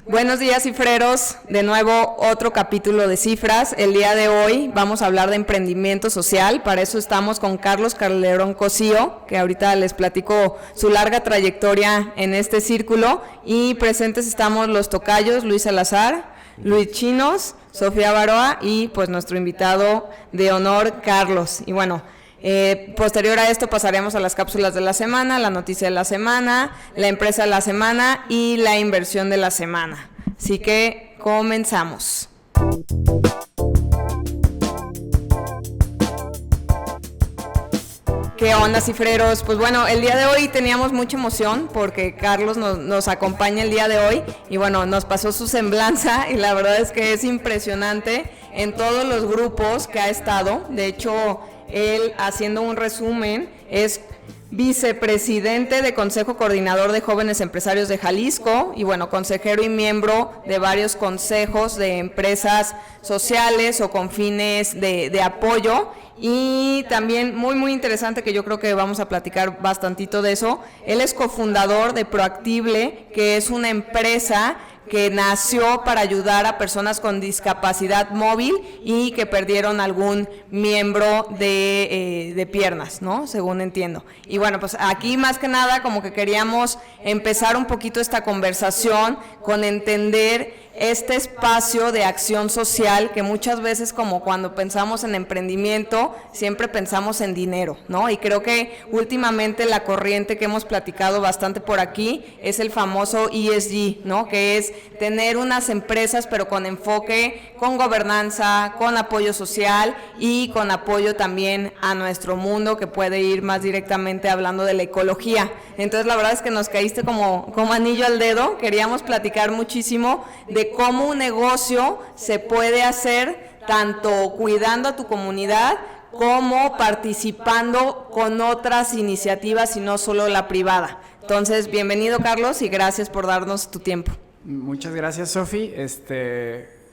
Buenos días, cifreros. De nuevo, otro capítulo de Cifras. El día de hoy vamos a hablar de emprendimiento social. Para eso estamos con Carlos Calderón Cosío, que ahorita les platico su larga trayectoria en este círculo. Y presentes estamos los tocayos, Luis Salazar, Luis Chinos, Sofía Baroa y pues nuestro invitado de honor, Carlos. Y bueno, posterior a esto pasaremos a las cápsulas de la semana, la noticia de la semana, la empresa de la semana y la inversión de la semana. Así que comenzamos. ¿Qué onda, cifreros? Pues bueno, el día de hoy teníamos mucha emoción porque Carlos nos acompaña el día de hoy y bueno, nos pasó su semblanza y la verdad es que es impresionante en todos los grupos que ha estado. De hecho, él, haciendo un resumen, es vicepresidente de Consejo Coordinador de Jóvenes Empresarios de Jalisco y bueno, consejero y miembro de varios consejos de empresas sociales o con fines de apoyo. Y también muy interesante, que yo creo que vamos a platicar bastantito de eso, él es cofundador de Proactible, que es una empresa que nació para ayudar a personas con discapacidad móvil y que perdieron algún miembro de piernas, ¿no? Según entiendo. Y bueno, pues aquí más que nada como que queríamos empezar un poquito esta conversación con entender este espacio de acción social que muchas veces, como cuando pensamos en emprendimiento, siempre pensamos en dinero, ¿no? Y creo que últimamente la corriente que hemos platicado bastante por aquí es el famoso ESG, ¿no? Que es tener unas empresas pero con enfoque, con gobernanza, con apoyo social y con apoyo también a nuestro mundo, que puede ir más directamente hablando de la ecología. Entonces la verdad es que nos caíste como anillo al dedo. Queríamos platicar muchísimo de cómo un negocio se puede hacer tanto cuidando a tu comunidad como participando con otras iniciativas y no solo la privada. Entonces, bienvenido, Carlos, y gracias por darnos tu tiempo. Muchas gracias, Sofi.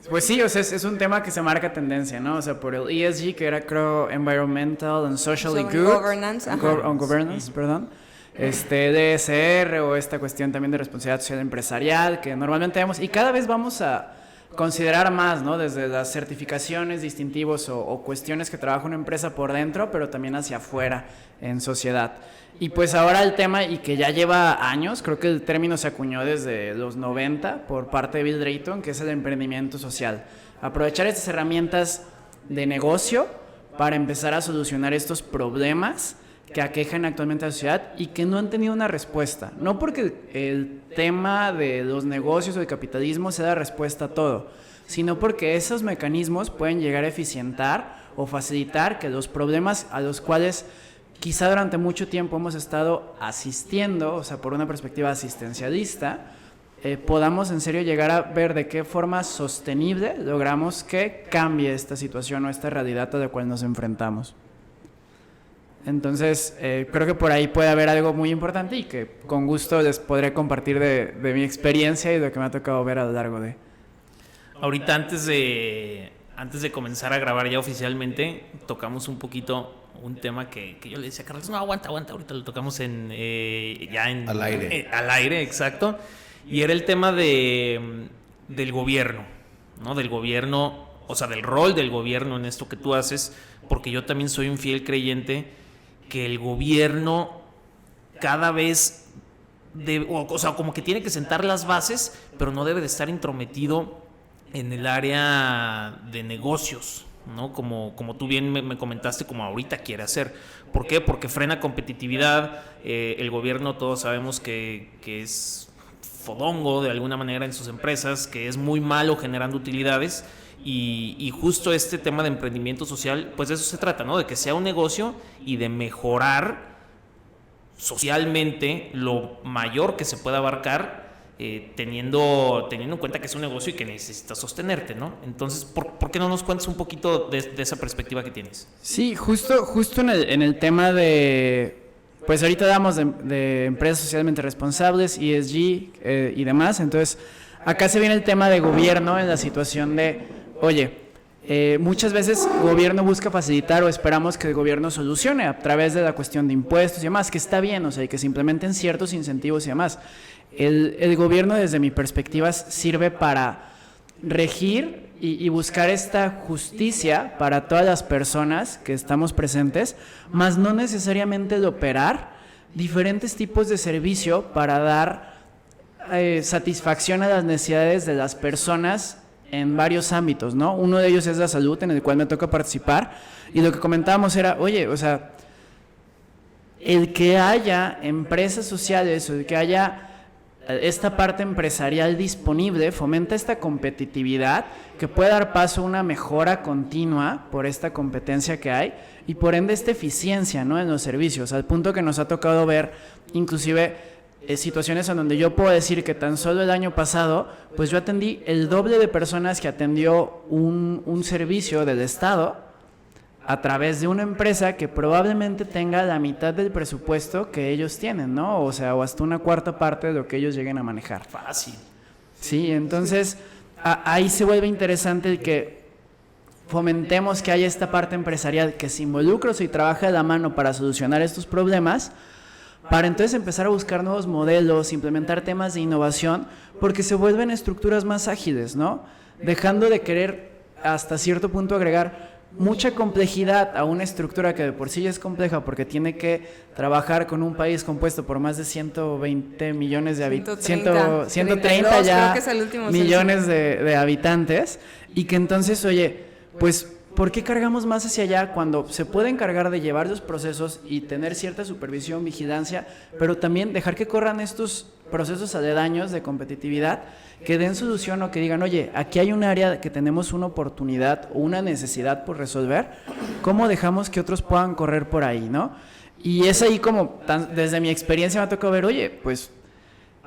Pues sí, o sea, es un tema que se marca tendencia, ¿no? O sea, por el ESG, que era, creo, Environmental and Socially Good. Governance. Governance, perdón. DSR o esta cuestión también de responsabilidad social empresarial que normalmente vemos y cada vez vamos a considerar más, ¿no? Desde las certificaciones, distintivos o cuestiones que trabaja una empresa por dentro, pero también hacia afuera en sociedad. Y pues ahora el tema, y que ya lleva años, creo que el término se acuñó desde los 90 por parte de Bill Drayton, que es el emprendimiento social. Aprovechar estas herramientas de negocio para empezar a solucionar estos problemas que aquejan actualmente a la sociedad y que no han tenido una respuesta. No porque el tema de los negocios o el capitalismo sea la respuesta a todo, sino porque esos mecanismos pueden llegar a eficientar o facilitar que los problemas a los cuales quizá durante mucho tiempo hemos estado asistiendo, o sea, por una perspectiva asistencialista, podamos en serio llegar a ver de qué forma sostenible logramos que cambie esta situación o esta realidad a la cual nos enfrentamos. Entonces, creo que por ahí puede haber algo muy importante y que con gusto les podré compartir de mi experiencia y de lo que me ha tocado ver a lo largo de... Ahorita antes de comenzar a grabar ya oficialmente, tocamos un poquito un tema que yo le decía a Carlos, no, aguanta, ahorita lo tocamos al aire. Al aire, exacto. Y era el tema del gobierno, ¿no? Del gobierno, o sea, del rol del gobierno en esto que tú haces, porque yo también soy un fiel creyente que el gobierno cada vez o sea, como que tiene que sentar las bases, pero no debe de estar intrometido en el área de negocios, ¿no? Como tú bien me comentaste, como ahorita quiere hacer. ¿Por qué? Porque frena competitividad. El gobierno, todos sabemos que es fodongo de alguna manera en sus empresas, que es muy malo generando utilidades. Y justo este tema de emprendimiento social, pues de eso se trata, ¿no? De que sea un negocio y de mejorar socialmente lo mayor que se pueda abarcar, teniendo en cuenta que es un negocio y que necesitas sostenerte, ¿no? Entonces, ¿por qué no nos cuentas un poquito de esa perspectiva que tienes? Sí, justo en el tema de... Pues ahorita hablamos de empresas socialmente responsables, ESG y demás. Entonces, acá se viene el tema de gobierno en la situación de... Oye, muchas veces el gobierno busca facilitar o esperamos que el gobierno solucione a través de la cuestión de impuestos y demás, que está bien, o sea, y que se implementen ciertos incentivos y demás. el gobierno, desde mi perspectiva, sirve para regir y buscar esta justicia para todas las personas que estamos presentes, más no necesariamente de operar diferentes tipos de servicio para dar satisfacción a las necesidades de las personas en varios ámbitos, ¿no? Uno de ellos es la salud, en el cual me toca participar, y lo que comentábamos era, oye, o sea, el que haya empresas sociales o el que haya esta parte empresarial disponible fomenta esta competitividad que puede dar paso a una mejora continua por esta competencia que hay y por ende esta eficiencia, ¿no?, en los servicios, al punto que nos ha tocado ver inclusive situaciones en donde yo puedo decir que tan solo el año pasado pues yo atendí el doble de personas que atendió un servicio del Estado a través de una empresa que probablemente tenga la mitad del presupuesto que ellos tienen, ¿no? O sea, o hasta una cuarta parte de lo que ellos lleguen a manejar. Fácil. Sí, entonces ahí se vuelve interesante el que fomentemos que haya esta parte empresarial que se involucre y trabaja de la mano para solucionar estos problemas, para entonces empezar a buscar nuevos modelos, implementar temas de innovación, porque se vuelven estructuras más ágiles, ¿no? Dejando de querer hasta cierto punto agregar mucha complejidad a una estructura que de por sí ya es compleja porque tiene que trabajar con un país compuesto por más de 120 millones de habitantes, 130 ya creo que es el último millones de habitantes, y que entonces, oye, pues ¿por qué cargamos más hacia allá cuando se puede encargar de llevar los procesos y tener cierta supervisión, vigilancia, pero también dejar que corran estos procesos aledaños de competitividad que den solución o que digan, oye, aquí hay un área que tenemos una oportunidad o una necesidad por resolver, ¿cómo dejamos que otros puedan correr por ahí, no? Y es ahí como, desde mi experiencia me ha tocado ver, oye, pues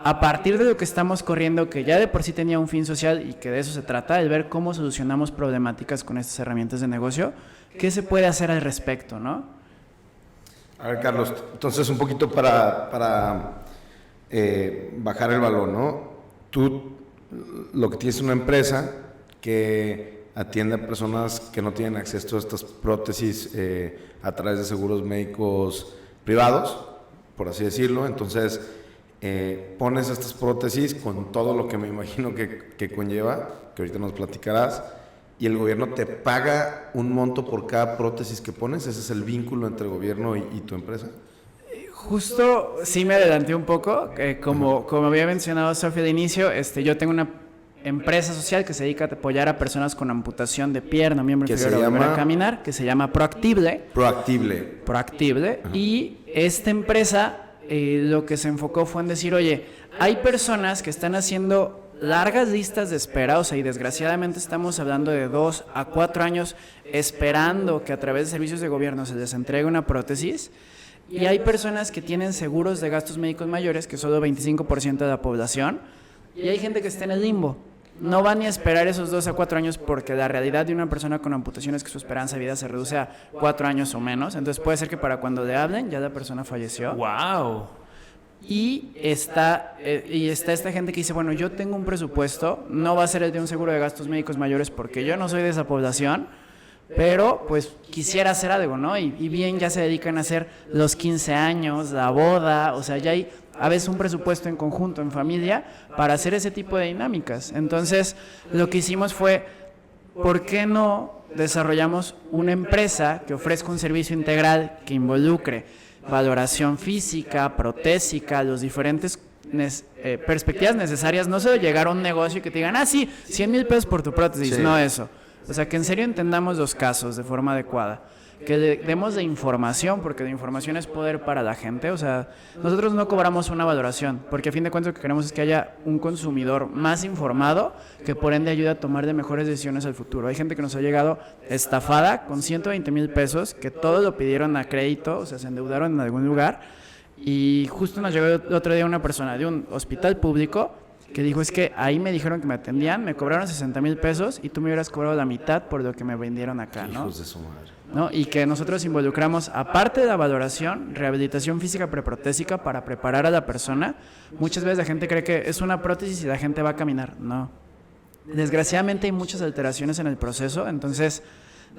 a partir de lo que estamos corriendo, que ya de por sí tenía un fin social y que de eso se trata, el ver cómo solucionamos problemáticas con estas herramientas de negocio, ¿qué se puede hacer al respecto, no? A ver, Carlos, entonces un poquito para bajar el balón, ¿no? Tú lo que tienes es una empresa que atiende a personas que no tienen acceso a estas prótesis a través de seguros médicos privados, por así decirlo. Entonces pones estas prótesis con todo lo que me imagino que conlleva, que ahorita nos platicarás, y el gobierno te paga un monto por cada prótesis que pones. ¿Ese es el vínculo entre el gobierno y tu empresa? Justo sí me adelanté un poco, como había mencionado Sofía de inicio, yo tengo una empresa social que se dedica a apoyar a personas con amputación de pierna, miembro inferior, a volver a caminar, que se llama Proactible. Y esta empresa lo que se enfocó fue en decir, oye, hay personas que están haciendo largas listas de espera, o sea, y desgraciadamente estamos hablando de 2 a 4 años esperando que a través de servicios de gobierno se les entregue una prótesis. Y hay personas que tienen seguros de gastos médicos mayores, que es solo 25% de la población, y hay gente que está en el limbo. No va ni a esperar esos 2 a 4 años porque la realidad de una persona con amputación es que su esperanza de vida se reduce a 4 años o menos. Entonces puede ser que para cuando le hablen ya la persona falleció. ¡Wow! Y está esta gente que dice, bueno, yo tengo un presupuesto, no va a ser el de un seguro de gastos médicos mayores porque yo no soy de esa población, pero pues quisiera hacer algo, ¿no? Y bien ya se dedican a hacer los 15 años, la boda, o sea, ya hay a veces un presupuesto en conjunto, en familia, para hacer ese tipo de dinámicas. Entonces, lo que hicimos fue, ¿por qué no desarrollamos una empresa que ofrezca un servicio integral que involucre valoración física, protésica, los diferentes perspectivas necesarias, no solo llegar a un negocio que te digan, sí, 100,000 pesos por tu prótesis, sí. No eso. O sea, que en serio entendamos los casos de forma adecuada, que demos de información, porque la información es poder para la gente. O sea, nosotros no cobramos una valoración, porque a fin de cuentas lo que queremos es que haya un consumidor más informado, que por ende ayude a tomar de mejores decisiones al futuro. Hay gente que nos ha llegado estafada con 120,000 pesos, que todos lo pidieron a crédito, o sea, se endeudaron en algún lugar, y justo nos llegó el otro día una persona de un hospital público que dijo, es que ahí me dijeron que me atendían, me cobraron 60,000 pesos y tú me hubieras cobrado la mitad por lo que me vendieron acá, ¿no? Hijos de su madre. ¿No? Y que nosotros involucramos, aparte de la valoración, rehabilitación física preprotésica para preparar a la persona. Muchas veces la gente cree que es una prótesis y la gente va a caminar. No. Desgraciadamente hay muchas alteraciones en el proceso, entonces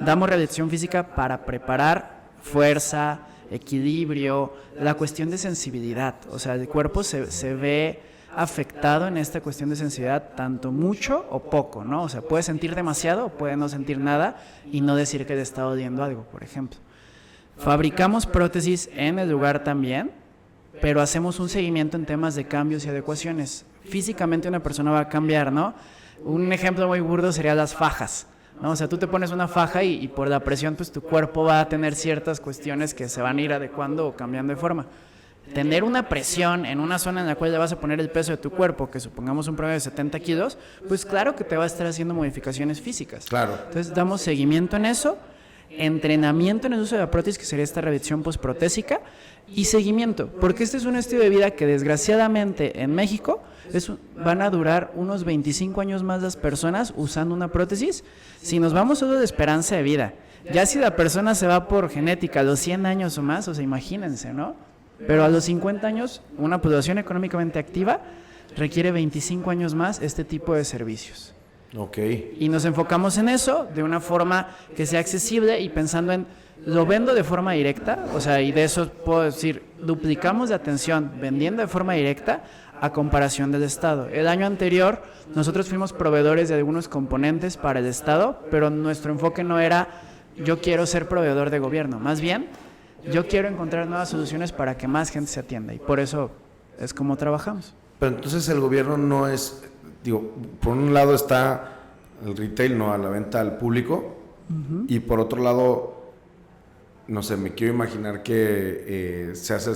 damos rehabilitación física para preparar fuerza, equilibrio, la cuestión de sensibilidad. O sea, el cuerpo se ve afectado en esta cuestión de sensibilidad tanto mucho o poco, ¿no? O sea, puede sentir demasiado o puede no sentir nada y no decir que le está doliendo algo, por ejemplo. Fabricamos prótesis en el lugar también, pero hacemos un seguimiento en temas de cambios y adecuaciones. Físicamente una persona va a cambiar, ¿no? Un ejemplo muy burdo sería las fajas, ¿no? O sea, tú te pones una faja y por la presión, pues tu cuerpo va a tener ciertas cuestiones que se van a ir adecuando o cambiando de forma. Tener una presión en una zona en la cual le vas a poner el peso de tu cuerpo, que supongamos un promedio de 70 kilos, pues claro que te va a estar haciendo modificaciones físicas. Claro. Entonces damos seguimiento en eso, entrenamiento en el uso de la prótesis, que sería esta revisión postprotésica, y seguimiento, porque este es un estilo de vida que desgraciadamente en México van a durar unos 25 años más las personas usando una prótesis. Si nos vamos solo de esperanza de vida, ya si la persona se va por genética a los 100 años o más, o sea, imagínense, ¿no? Pero a los 50 años, una población económicamente activa requiere 25 años más este tipo de servicios. Ok. Y nos enfocamos en eso de una forma que sea accesible y pensando en, lo vendo de forma directa, o sea, y de eso puedo decir, duplicamos de atención vendiendo de forma directa a comparación del Estado. El año anterior nosotros fuimos proveedores de algunos componentes para el Estado, pero nuestro enfoque no era yo quiero ser proveedor de gobierno, más bien yo quiero encontrar nuevas soluciones para que más gente se atienda y por eso es como trabajamos. Pero entonces el gobierno no es, digo, por un lado está el retail, no, a la venta al público, y por otro lado, no sé, me quiero imaginar que se hacen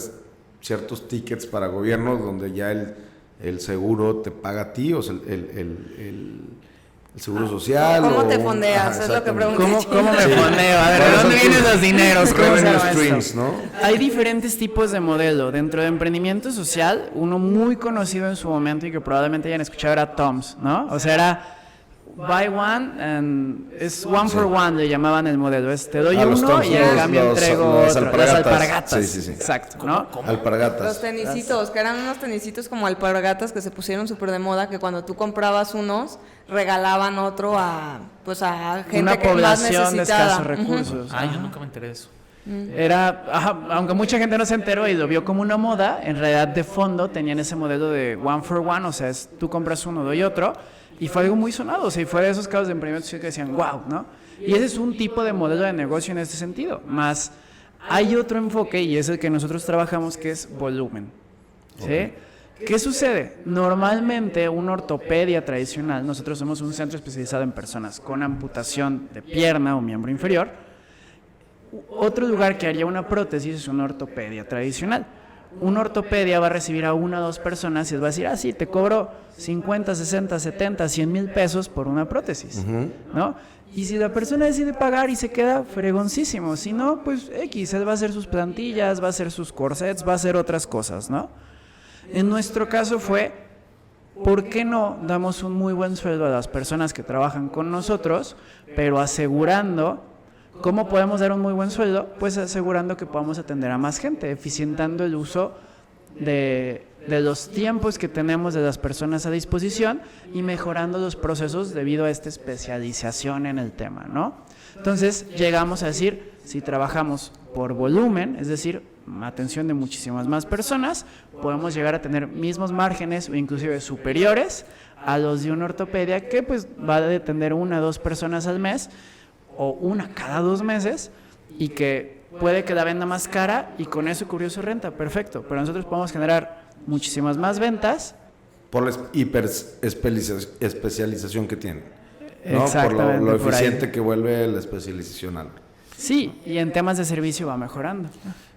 ciertos tickets para gobierno donde ya el seguro te paga a ti, o sea, el seguro social. ¿Cómo te fondeas? Es lo que pregunté. ¿Cómo me fondeo? A ver, ¿de dónde vienen los dineros? ¿Cómo se Revenue llama streams, esto? ¿no? Hay diferentes tipos de modelo. Dentro de emprendimiento social, uno muy conocido en su momento y que probablemente hayan escuchado era TOMS, ¿no? O sea, era buy one and es one for one, le llamaban el modelo. Te doy uno Toms, y en cambio entrego otro. Las alpargatas. Sí. Exacto, ¿no? Alpargatas. Los tenisitos, que eran unos tenisitos como alpargatas que se pusieron súper de moda, que cuando tú comprabas unos, regalaban otro a gente una que más población de necesitada. escasos recursos. Ay, yo Ajá. nunca me enteré de eso. Aunque mucha gente no se enteró y lo vio como una moda, en realidad de fondo tenían ese modelo de one for one, o sea, tú compras uno, doy otro, y fue algo muy sonado, o sea, y fue de esos casos de emprendimiento que decían, wow, ¿no? Y ese es un tipo de modelo de negocio en este sentido, más hay otro enfoque, y es el que nosotros trabajamos, que es volumen, ¿sí? Okay. ¿Qué sucede? Normalmente una ortopedia tradicional, nosotros somos un centro especializado en personas con amputación de pierna o miembro inferior. Otro lugar que haría una prótesis es una ortopedia tradicional. Una ortopedia va a recibir a 1 o 2 personas y les va a decir, sí, te cobro 50, 60, 70, 100 mil pesos por una prótesis, ¿no? Y si la persona decide pagar y se queda, fregoncísimo. Si no, pues X, él va a hacer sus plantillas, va a hacer sus corsets, va a hacer otras cosas, ¿no? En nuestro caso fue, ¿por qué no damos un muy buen sueldo a las personas que trabajan con nosotros, pero asegurando? ¿Cómo podemos dar un muy buen sueldo? Pues asegurando que podamos atender a más gente, eficientando el uso de los tiempos que tenemos de las personas a disposición y mejorando los procesos debido a esta especialización en el tema, ¿no? Entonces llegamos a decir, si trabajamos por volumen, es decir, atención de muchísimas más personas, podemos llegar a tener mismos márgenes o inclusive superiores a los de una ortopedia que pues va a atender 1 o 2 personas al mes o una cada 2 meses y que puede que la venda más cara y con eso cubrió su renta, perfecto, pero nosotros podemos generar muchísimas más ventas por la especialización que tienen, ¿no? Exactamente, por lo eficiente que vuelve la especialización algo. Sí, y en temas de servicio va mejorando.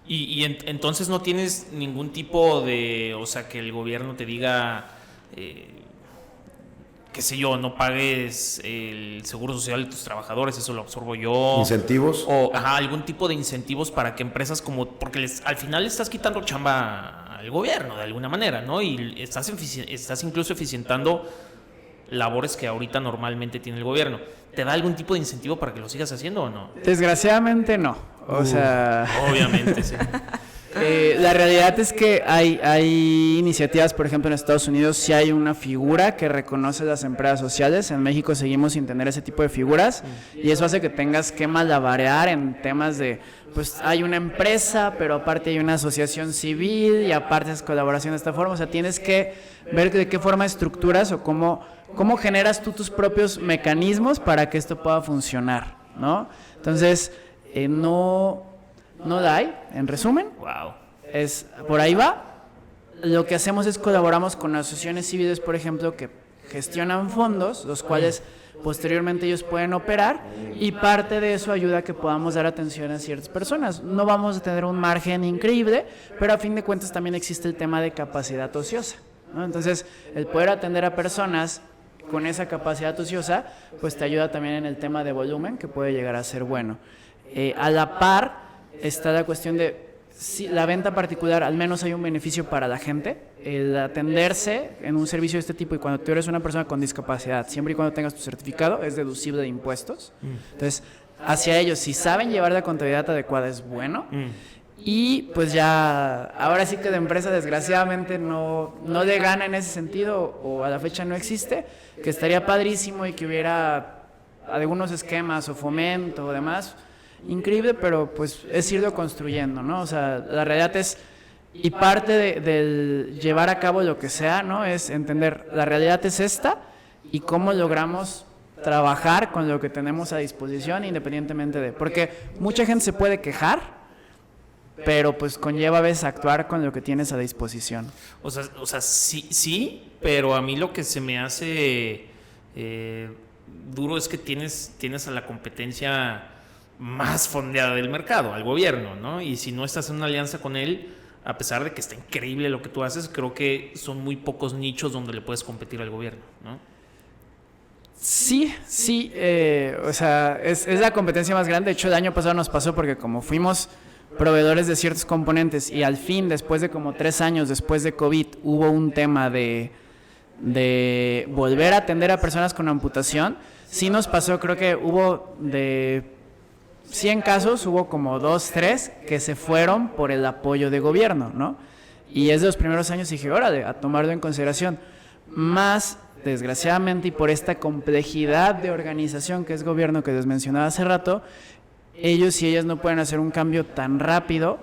Entonces no tienes ningún tipo de, o sea, que el gobierno te diga, qué sé yo, no pagues el seguro social de tus trabajadores, eso lo absorbo yo. ¿Incentivos? O algún tipo de incentivos para que empresas como, porque al final le estás quitando chamba al gobierno de alguna manera, ¿no? Y estás incluso eficientando labores que ahorita normalmente tiene el gobierno. ¿Te da algún tipo de incentivo para que lo sigas haciendo o no? Desgraciadamente no. O sea... Obviamente, sí. La realidad es que hay iniciativas, por ejemplo, en Estados Unidos sí hay una figura que reconoce las empresas sociales. En México seguimos sin tener ese tipo de figuras y eso hace que tengas que malabarear en temas de, pues hay una empresa, pero aparte hay una asociación civil y aparte es colaboración de esta forma. O sea, tienes que ver de qué forma estructuras o cómo generas tú tus propios mecanismos para que esto pueda funcionar, ¿no? Entonces, no la hay, en resumen. Wow. Por ahí va. Lo que hacemos es colaboramos con asociaciones civiles, por ejemplo, que gestionan fondos, los cuales posteriormente ellos pueden operar, y parte de eso ayuda a que podamos dar atención a ciertas personas. No vamos a tener un margen increíble, pero a fin de cuentas también existe el tema de capacidad ociosa, ¿no? Entonces, el poder atender a personas con esa capacidad ociosa, pues te ayuda también en el tema de volumen, que puede llegar a ser bueno. A la par está la cuestión de si la venta particular, al menos hay un beneficio para la gente, el atenderse en un servicio de este tipo, y cuando tú eres una persona con discapacidad, siempre y cuando tengas tu certificado, es deducible de impuestos. Entonces, hacia ellos, si saben llevar la contabilidad adecuada, es bueno. Y pues ya, ahora sí que la empresa desgraciadamente no le gana en ese sentido, o a la fecha no existe, que estaría padrísimo y que hubiera algunos esquemas o fomento o demás, increíble, pero pues es irlo construyendo, ¿no? O sea, la realidad es, y parte del llevar a cabo lo que sea, ¿no? Es entender, la realidad es esta, y cómo logramos trabajar con lo que tenemos a disposición, independientemente de, porque mucha gente se puede quejar, pero pues conlleva a veces actuar con lo que tienes a disposición. O sea, sí, pero a mí lo que se me hace duro es que tienes a la competencia más fondeada del mercado, al gobierno, ¿no? Y si no estás en una alianza con él, a pesar de que está increíble lo que tú haces, creo que son muy pocos nichos donde le puedes competir al gobierno, ¿no? Sí, o sea, es la competencia más grande. De hecho, el año pasado nos pasó porque como fuimos proveedores de ciertos componentes y al fin, después de como 3 años después de COVID, hubo un tema de volver a atender a personas con amputación, sí nos pasó, creo que hubo de 100 casos, hubo como 2, 3 que se fueron por el apoyo de gobierno, ¿no? Y es de los primeros años dije, órale, a tomarlo en consideración. Más, desgraciadamente, y por esta complejidad de organización que es gobierno que les mencionaba hace rato, ellos y ellas no pueden hacer un cambio tan rápido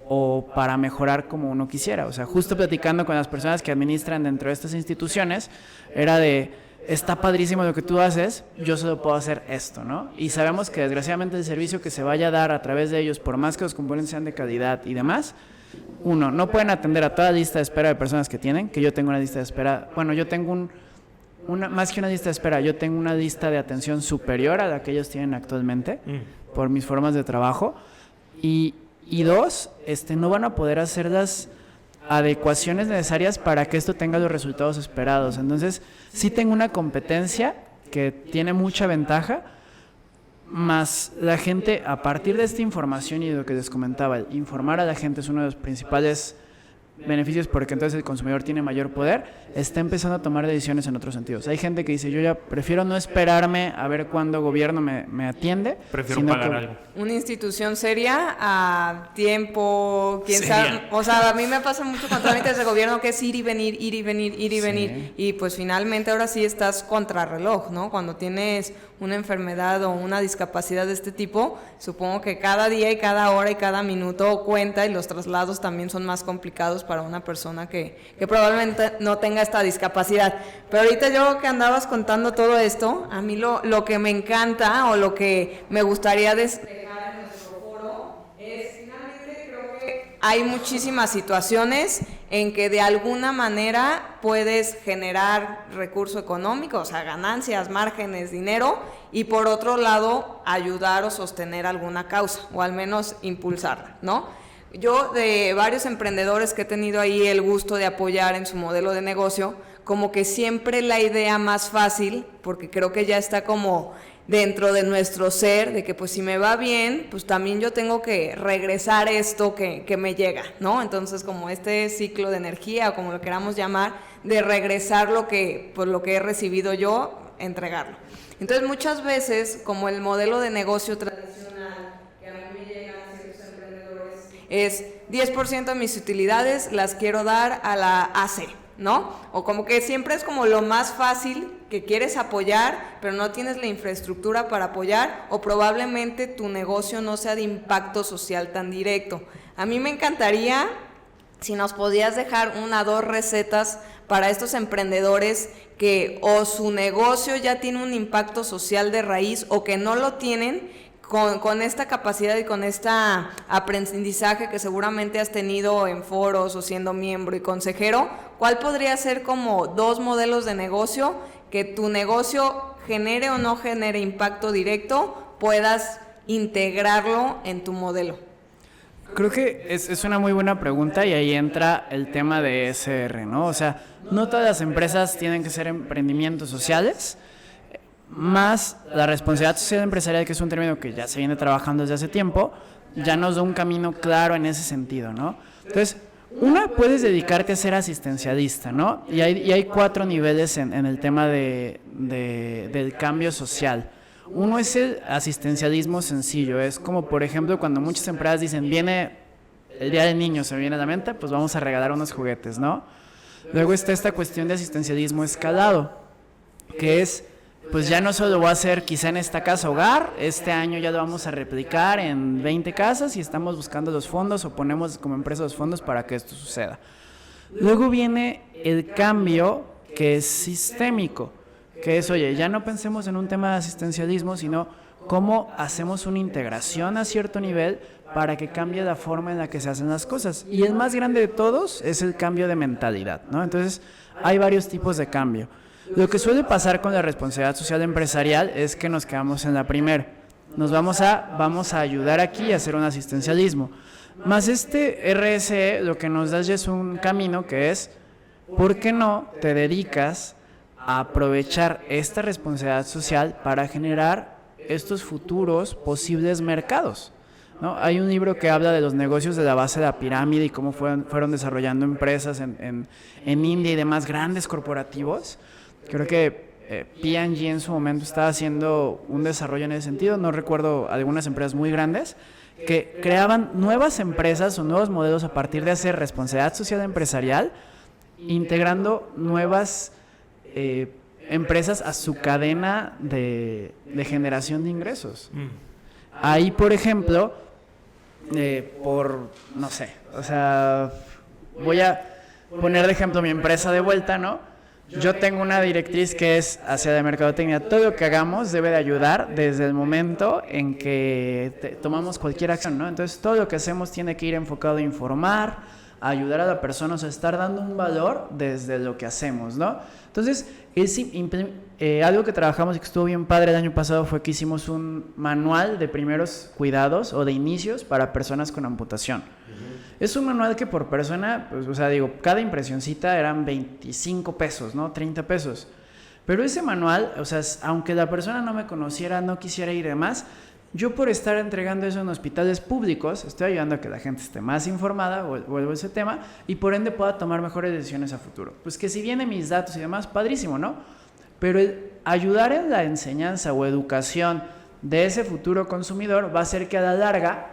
o para mejorar como uno quisiera. O sea, justo platicando con las personas que administran dentro de estas instituciones, era de, está padrísimo lo que tú haces, yo solo puedo hacer esto, ¿no? Y sabemos que desgraciadamente el servicio que se vaya a dar a través de ellos, por más que los componentes sean de calidad y demás, uno, no pueden atender a toda la lista de espera de personas que tienen, que yo tengo una lista de espera, bueno, yo tengo más que una lista de espera, yo tengo una lista de atención superior a la que ellos tienen actualmente, por mis formas de trabajo, y 2, no van a poder hacer las adecuaciones necesarias para que esto tenga los resultados esperados. Entonces, sí tengo una competencia que tiene mucha ventaja, más la gente, a partir de esta información y de lo que les comentaba, informar a la gente es uno de los principales beneficios, porque entonces el consumidor tiene mayor poder, está empezando a tomar decisiones en otros sentidos. Hay gente que dice, yo ya prefiero no esperarme a ver cuándo el gobierno me atiende. Prefiero pagar algo. Una institución seria a tiempo, quién sabe. O sea, a mí me pasa mucho con trámites de gobierno que es ir y venir, ir y venir, ir y venir. Y pues finalmente ahora sí estás contrarreloj, ¿no? Cuando tienes una enfermedad o una discapacidad de este tipo, supongo que cada día y cada hora y cada minuto cuenta, y los traslados también son más complicados para una persona que probablemente no tenga esta discapacidad. Pero ahorita yo que andabas contando todo esto, a mí lo que me encanta o lo que me gustaría despejar en nuestro foro es, finalmente creo que hay muchísimas situaciones en que de alguna manera puedes generar recurso económico, o sea, ganancias, márgenes, dinero, y por otro lado ayudar o sostener alguna causa, o al menos impulsarla, ¿no? Yo, de varios emprendedores que he tenido ahí el gusto de apoyar en su modelo de negocio, como que siempre la idea más fácil, porque creo que ya está como dentro de nuestro ser, de que pues si me va bien, pues también yo tengo que regresar esto que me llega, ¿no? Entonces, como este ciclo de energía, o como lo queramos llamar, de regresar lo que he recibido yo, entregarlo. Entonces, muchas veces, como el modelo de negocio tradicional que a mí me llegan ciertos emprendedores, es 10% de mis utilidades las quiero dar a la AC, ¿no? O como que siempre es como lo más fácil que quieres apoyar, pero no tienes la infraestructura para apoyar, o probablemente tu negocio no sea de impacto social tan directo. A mí me encantaría si nos podías dejar 1 o 2 recetas para estos emprendedores que o su negocio ya tiene un impacto social de raíz o que no lo tienen, con esta capacidad y con este aprendizaje que seguramente has tenido en foros o siendo miembro y consejero. ¿Cuál podría ser como 2 modelos de negocio que tu negocio genere o no genere impacto directo, puedas integrarlo en tu modelo? Creo que es una muy buena pregunta y ahí entra el tema de ESR, ¿no? O sea, no todas las empresas tienen que ser emprendimientos sociales, más la responsabilidad social empresarial, que es un término que ya se viene trabajando desde hace tiempo, ya nos da un camino claro en ese sentido, ¿no? Entonces, puedes dedicarte a ser asistencialista, ¿no? Y hay 4 niveles en el tema del cambio social. Uno es el asistencialismo sencillo, es como por ejemplo cuando muchas empresas dicen, viene el Día del Niño, se me viene a la mente, pues vamos a regalar unos juguetes, ¿no? Luego está esta cuestión de asistencialismo escalado, que es, pues ya no solo va a ser quizá en esta casa hogar, este año ya lo vamos a replicar en 20 casas y estamos buscando los fondos o ponemos como empresa los fondos para que esto suceda. Luego viene el cambio que es sistémico, que es, oye, ya no pensemos en un tema de asistencialismo, sino cómo hacemos una integración a cierto nivel para que cambie la forma en la que se hacen las cosas. Y el más grande de todos es el cambio de mentalidad, ¿no? Entonces, hay varios tipos de cambio. Lo que suele pasar con la responsabilidad social empresarial es que nos quedamos en la primera. Vamos a ayudar aquí a hacer un asistencialismo. Más este RSE lo que nos da ya es un camino que es, ¿por qué no te dedicas a aprovechar esta responsabilidad social para generar estos futuros posibles mercados, ¿no? Hay un libro que habla de los negocios de la base de la pirámide y cómo fueron desarrollando empresas en India y demás grandes corporativos. Creo que P&G en su momento estaba haciendo un desarrollo en ese sentido, no recuerdo, algunas empresas muy grandes que creaban nuevas empresas o nuevos modelos a partir de hacer responsabilidad social empresarial, integrando nuevas empresas a su cadena de generación de ingresos. Ahí, por ejemplo, no sé, o sea, voy a poner de ejemplo mi empresa de vuelta, ¿no? Yo tengo una directriz que es hacia la mercadotecnia. Todo lo que hagamos debe de ayudar desde el momento en que tomamos cualquier acción, ¿no? Entonces, todo lo que hacemos tiene que ir enfocado a informar, a ayudar a la persona, o sea, estar dando un valor desde lo que hacemos, ¿no? Entonces, algo que trabajamos y que estuvo bien padre el año pasado fue que hicimos un manual de primeros cuidados o de inicios para personas con amputación. Es un manual que por persona, pues, o sea, digo, cada impresioncita eran 25 pesos, ¿no? 30 pesos. Pero ese manual, o sea, aunque la persona no me conociera, no quisiera ir y demás, yo por estar entregando eso en hospitales públicos, estoy ayudando a que la gente esté más informada, vuelvo a ese tema, y por ende pueda tomar mejores decisiones a futuro. Pues que si vienen mis datos y demás, padrísimo, ¿no? Pero el ayudar en la enseñanza o educación de ese futuro consumidor va a hacer que a la larga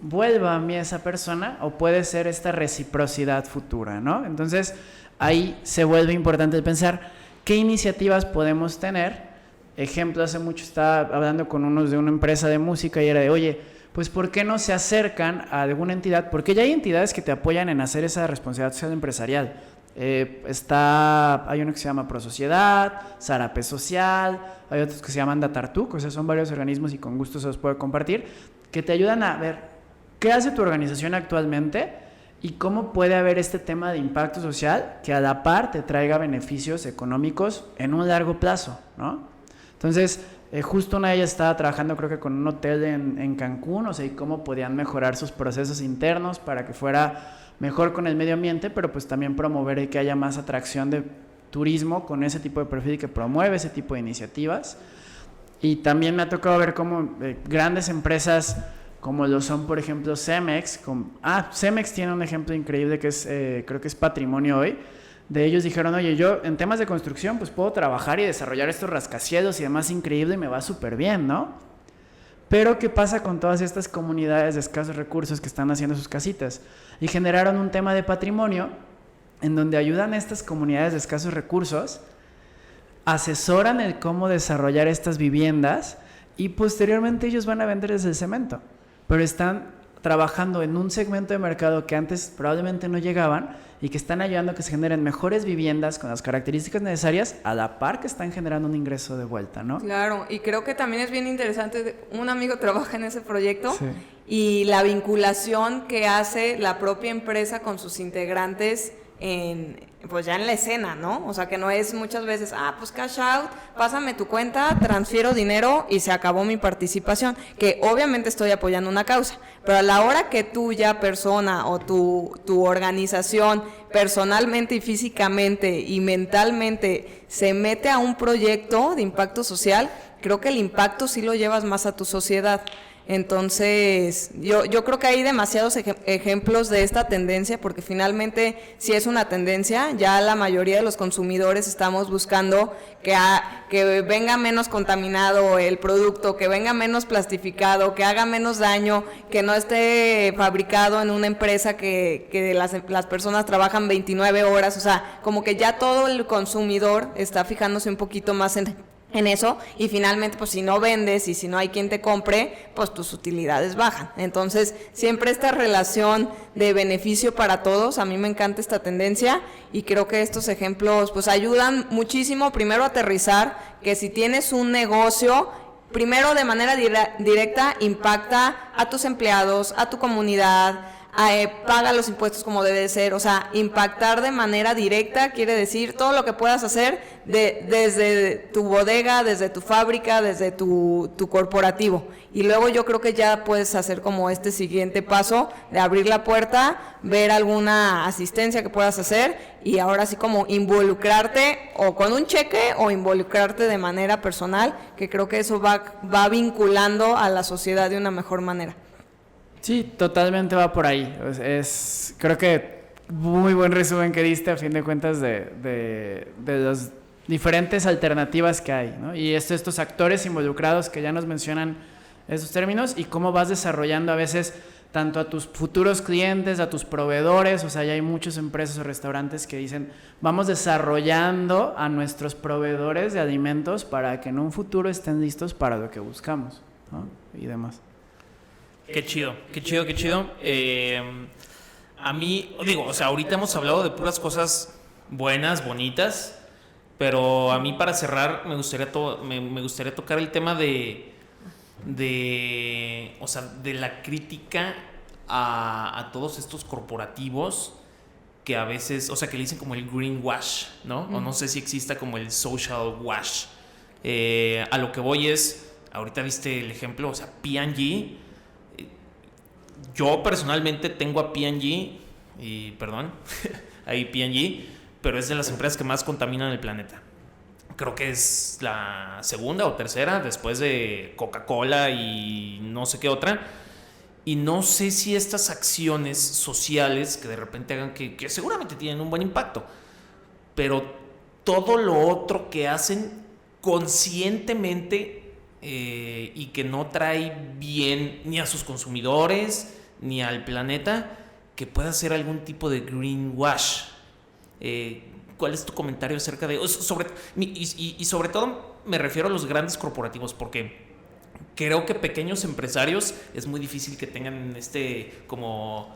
vuelva a mí esa persona, o puede ser esta reciprocidad futura, ¿no? Entonces, ahí se vuelve importante el pensar qué iniciativas podemos tener. Ejemplo, hace mucho estaba hablando con unos de una empresa de música y era de, oye, pues ¿por qué no se acercan a alguna entidad? Porque ya hay entidades que te apoyan en hacer esa responsabilidad social empresarial. Hay uno que se llama ProSociedad, Zarape Social, hay otros que se llaman Datartuk, o sea, son varios organismos y con gusto se los puedo compartir, que te ayudan a ver qué hace tu organización actualmente y cómo puede haber este tema de impacto social que a la par te traiga beneficios económicos en un largo plazo, ¿no? Entonces, justo una de ellas estaba trabajando creo que con un hotel en Cancún, o sea, y cómo podían mejorar sus procesos internos para que fuera mejor con el medio ambiente, pero pues también promover que haya más atracción de turismo con ese tipo de perfil que promueve ese tipo de iniciativas. Y también me ha tocado ver cómo grandes empresas como lo son, por ejemplo, Cemex. Cemex tiene un ejemplo increíble que es, creo que es Patrimonio Hoy. De ellos dijeron, oye, yo en temas de construcción pues puedo trabajar y desarrollar estos rascacielos y demás increíble y me va súper bien, ¿no? Pero ¿qué pasa con todas estas comunidades de escasos recursos que están haciendo sus casitas? Y generaron un tema de patrimonio en donde ayudan a estas comunidades de escasos recursos, asesoran el cómo desarrollar estas viviendas y posteriormente ellos van a venderles el cemento. Pero están trabajando en un segmento de mercado que antes probablemente no llegaban y que están ayudando a que se generen mejores viviendas con las características necesarias a la par que están generando un ingreso de vuelta, ¿no? Claro, y creo que también es bien interesante, un amigo trabaja en ese proyecto Sí. y la vinculación que hace la propia empresa con sus integrantes pues ya en la escena, ¿no? O sea, que no es muchas veces, pues cash out, pásame tu cuenta, transfiero dinero y se acabó mi participación, que obviamente estoy apoyando una causa, pero a la hora que tú ya persona o tu organización personalmente y físicamente y mentalmente se mete a un proyecto de impacto social, creo que el impacto sí lo llevas más a tu sociedad. Entonces, yo creo que hay demasiados ejemplos de esta tendencia, porque finalmente si es una tendencia, ya la mayoría de los consumidores estamos buscando que venga menos contaminado el producto, que venga menos plastificado, que haga menos daño, que no esté fabricado en una empresa que las personas trabajan 29 horas, o sea, como que ya todo el consumidor está fijándose un poquito más en eso, y finalmente pues si no vendes y si no hay quien te compre, pues tus utilidades bajan. Entonces siempre esta relación de beneficio para todos, a mí me encanta esta tendencia y creo que estos ejemplos pues ayudan muchísimo, primero a aterrizar que si tienes un negocio, primero de manera directa impacta a tus empleados, a tu comunidad, paga los impuestos como debe de ser, o sea, impactar de manera directa quiere decir todo lo que puedas hacer desde tu bodega, desde tu fábrica, desde tu corporativo, y luego yo creo que ya puedes hacer como este siguiente paso de abrir la puerta, ver alguna asistencia que puedas hacer y ahora sí como involucrarte o con un cheque o involucrarte de manera personal, que creo que eso va vinculando a la sociedad de una mejor manera. Sí, totalmente va por ahí. Creo que muy buen resumen que diste a fin de cuentas de las diferentes alternativas que hay, ¿no? Y estos actores involucrados que ya nos mencionan esos términos y cómo vas desarrollando a veces tanto a tus futuros clientes, a tus proveedores, o sea, ya hay muchas empresas o restaurantes que dicen, vamos desarrollando a nuestros proveedores de alimentos para que en un futuro estén listos para lo que buscamos, ¿no? Y demás. Qué chido, qué chido, qué chido. A mí, digo, o sea, ahorita hemos hablado de puras cosas buenas, bonitas, pero a mí para cerrar me gustaría tocar el tema o sea, de la crítica a todos estos corporativos que a veces, o sea, que le dicen como el greenwash, ¿no? O no sé si exista como el social wash. A lo que voy es, ahorita viste el ejemplo, o sea, P&G. Yo personalmente tengo a P&G, y perdón, ahí P&G, pero es de las empresas que más contaminan el planeta. Creo que es la segunda o tercera después de Coca-Cola y no sé qué otra. Y no sé si estas acciones sociales que de repente hagan que seguramente tienen un buen impacto, pero todo lo otro que hacen conscientemente y que no trae bien ni a sus consumidores ni al planeta, que pueda ser algún tipo de greenwash. ¿Cuál es tu comentario acerca de sobre todo me refiero a los grandes corporativos, porque creo que pequeños empresarios es muy difícil que tengan como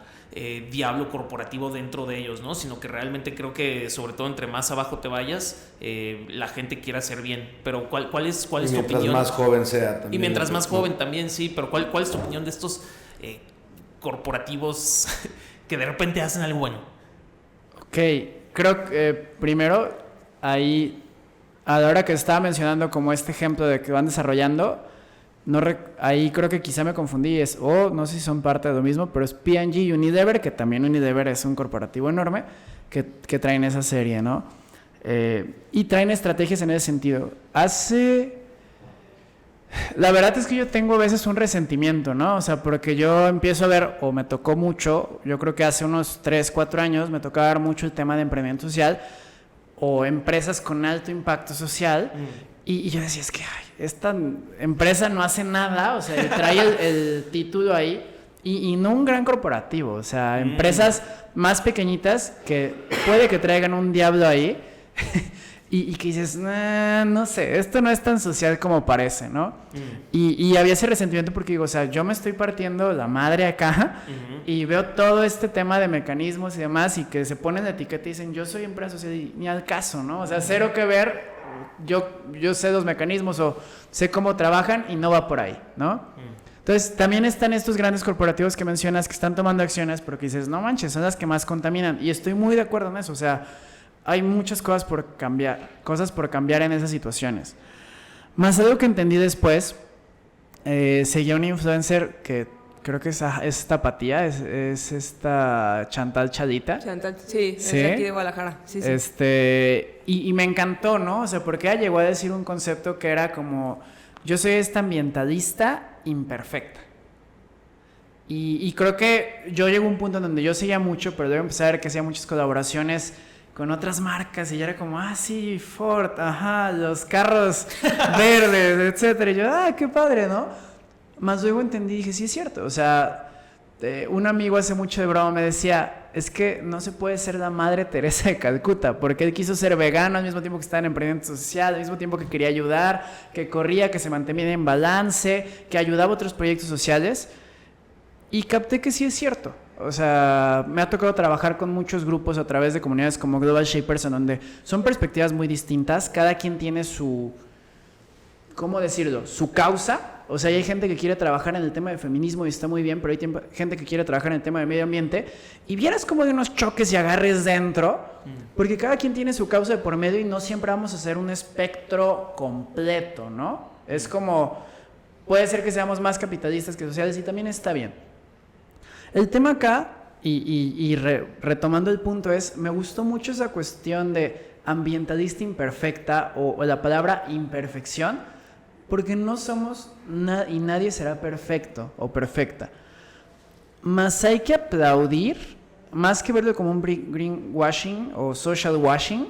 diablo corporativo dentro de ellos, ¿no? Sino que realmente creo que sobre todo entre más abajo te vayas, la gente quiere hacer bien. Pero ¿cuál es tu opinión? Mientras más joven sea también. Y mientras más joven también, sí. Pero ¿cuál es tu opinión de estos corporativos que de repente hacen algo bueno? Ok, creo que primero ahí, a la hora que estaba mencionando como este ejemplo de que van desarrollando, ahí creo que quizá me confundí, no sé si son parte de lo mismo, pero es P&G y Unilever, que también Unilever es un corporativo enorme que traen esa serie, ¿no? Y traen estrategias en ese sentido. La verdad es que yo tengo a veces un resentimiento, ¿no? O sea, porque yo empiezo a ver, o me tocó mucho, yo creo que hace unos 3, 4 años me tocaba ver mucho el tema de emprendimiento social o empresas con alto impacto social Y yo decía, es que esta empresa no hace nada, o sea, trae el título ahí y no un gran corporativo, o sea, empresas más pequeñitas que puede que traigan un diablo ahí y que dices, no sé, esto no es tan social como parece, ¿no? Y había ese resentimiento porque digo, o sea, yo me estoy partiendo la madre acá y veo todo este tema de mecanismos y demás y que se ponen la etiqueta y dicen, yo soy empresa social y ni al caso, ¿no? O sea, cero que ver, yo sé los mecanismos o sé cómo trabajan y no va por ahí, ¿no? Entonces, también están estos grandes corporativos que mencionas que están tomando acciones, pero que dices, no manches, son las que más contaminan. Y estoy muy de acuerdo en eso, o sea, hay muchas cosas por cambiar en esas situaciones. Más algo que entendí después, seguía un influencer que creo que es Tapatía, es esta Chantal Chadita. Chantal, sí, ¿Sí? es de aquí de Guadalajara. Sí. Y me encantó, ¿no? O sea, porque ella llegó a decir un concepto que era como, yo soy esta ambientalista imperfecta. Y creo que yo llegué a un punto en donde yo seguía mucho, pero luego empecé a ver que hacía muchas colaboraciones con otras marcas y ya era como, sí, Ford, ajá, los carros verdes, etcétera. Y yo, qué padre, ¿no? Más luego entendí y dije, sí es cierto, o sea, un amigo hace mucho de broma me decía, es que no se puede ser la Madre Teresa de Calcuta, porque él quiso ser vegano al mismo tiempo que estaba en emprendimiento social, al mismo tiempo que quería ayudar, que corría, que se mantenía en balance, que ayudaba a otros proyectos sociales, y capté que sí es cierto. O sea, me ha tocado trabajar con muchos grupos a través de comunidades como Global Shapers, en donde son perspectivas muy distintas, cada quien tiene su, ¿cómo decirlo?, su causa. O sea, hay gente que quiere trabajar en el tema de feminismo y está muy bien, pero hay gente que quiere trabajar en el tema de medio ambiente y vieras como de unos choques y agarres dentro, porque cada quien tiene su causa de por medio y no siempre vamos a hacer un espectro completo, ¿no? Es como, puede ser que seamos más capitalistas que sociales y también está bien. El tema acá, retomando el punto es, me gustó mucho esa cuestión de ambientalista imperfecta o la palabra imperfección, porque no somos y nadie será perfecto o perfecta. Más hay que aplaudir, más que verlo como un greenwashing o social washing,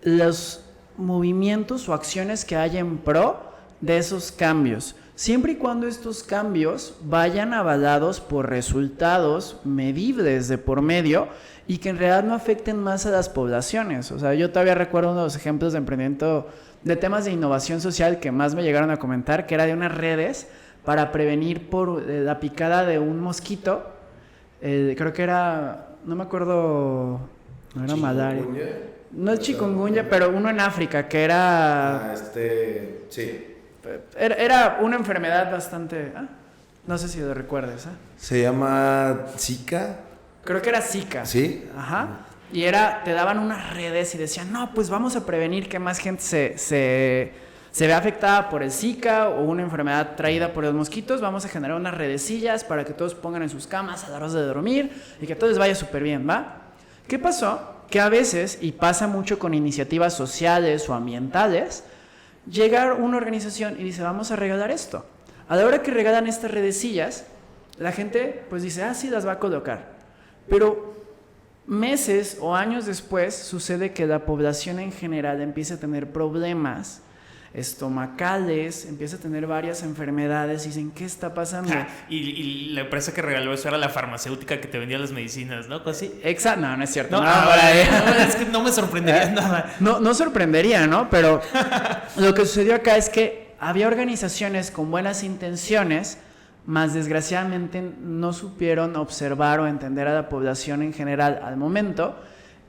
los movimientos o acciones que hay en pro de esos cambios. Siempre y cuando estos cambios vayan avalados por resultados medibles de por medio y que en realidad no afecten más a las poblaciones. O sea, yo todavía recuerdo uno de los ejemplos de emprendimiento de temas de innovación social que más me llegaron a comentar, que era de unas redes para prevenir por la picada de un mosquito. Creo que era, no me acuerdo, no era malaria. No es chikungunya, pero uno en África, que era... sí. Era una enfermedad bastante... no sé si lo recuerdes. Se llama Zika. Creo que era Zika. ¿Sí? Ajá. Y te daban unas redes y decían, no, pues vamos a prevenir que más gente se vea afectada por el Zika o una enfermedad traída por los mosquitos. Vamos a generar unas redecillas para que todos pongan en sus camas a la hora de dormir y que a todos les vaya súper bien, ¿va? ¿Qué pasó? Que a veces, y pasa mucho con iniciativas sociales o ambientales, llega una organización y dice, vamos a regalar esto. A la hora que regalan estas redecillas, la gente pues dice, sí, las va a colocar. Pero meses o años después sucede que la población en general empieza a tener problemas estomacales, empieza a tener varias enfermedades y dicen, ¿qué está pasando? Y la empresa que regaló eso era la farmacéutica que te vendía las medicinas, ¿no? ¿Así? Exacto, no es cierto. Es que no me sorprendería nada. No sorprendería, ¿no? Pero lo que sucedió acá es que había organizaciones con buenas intenciones, más desgraciadamente no supieron observar o entender a la población en general al momento.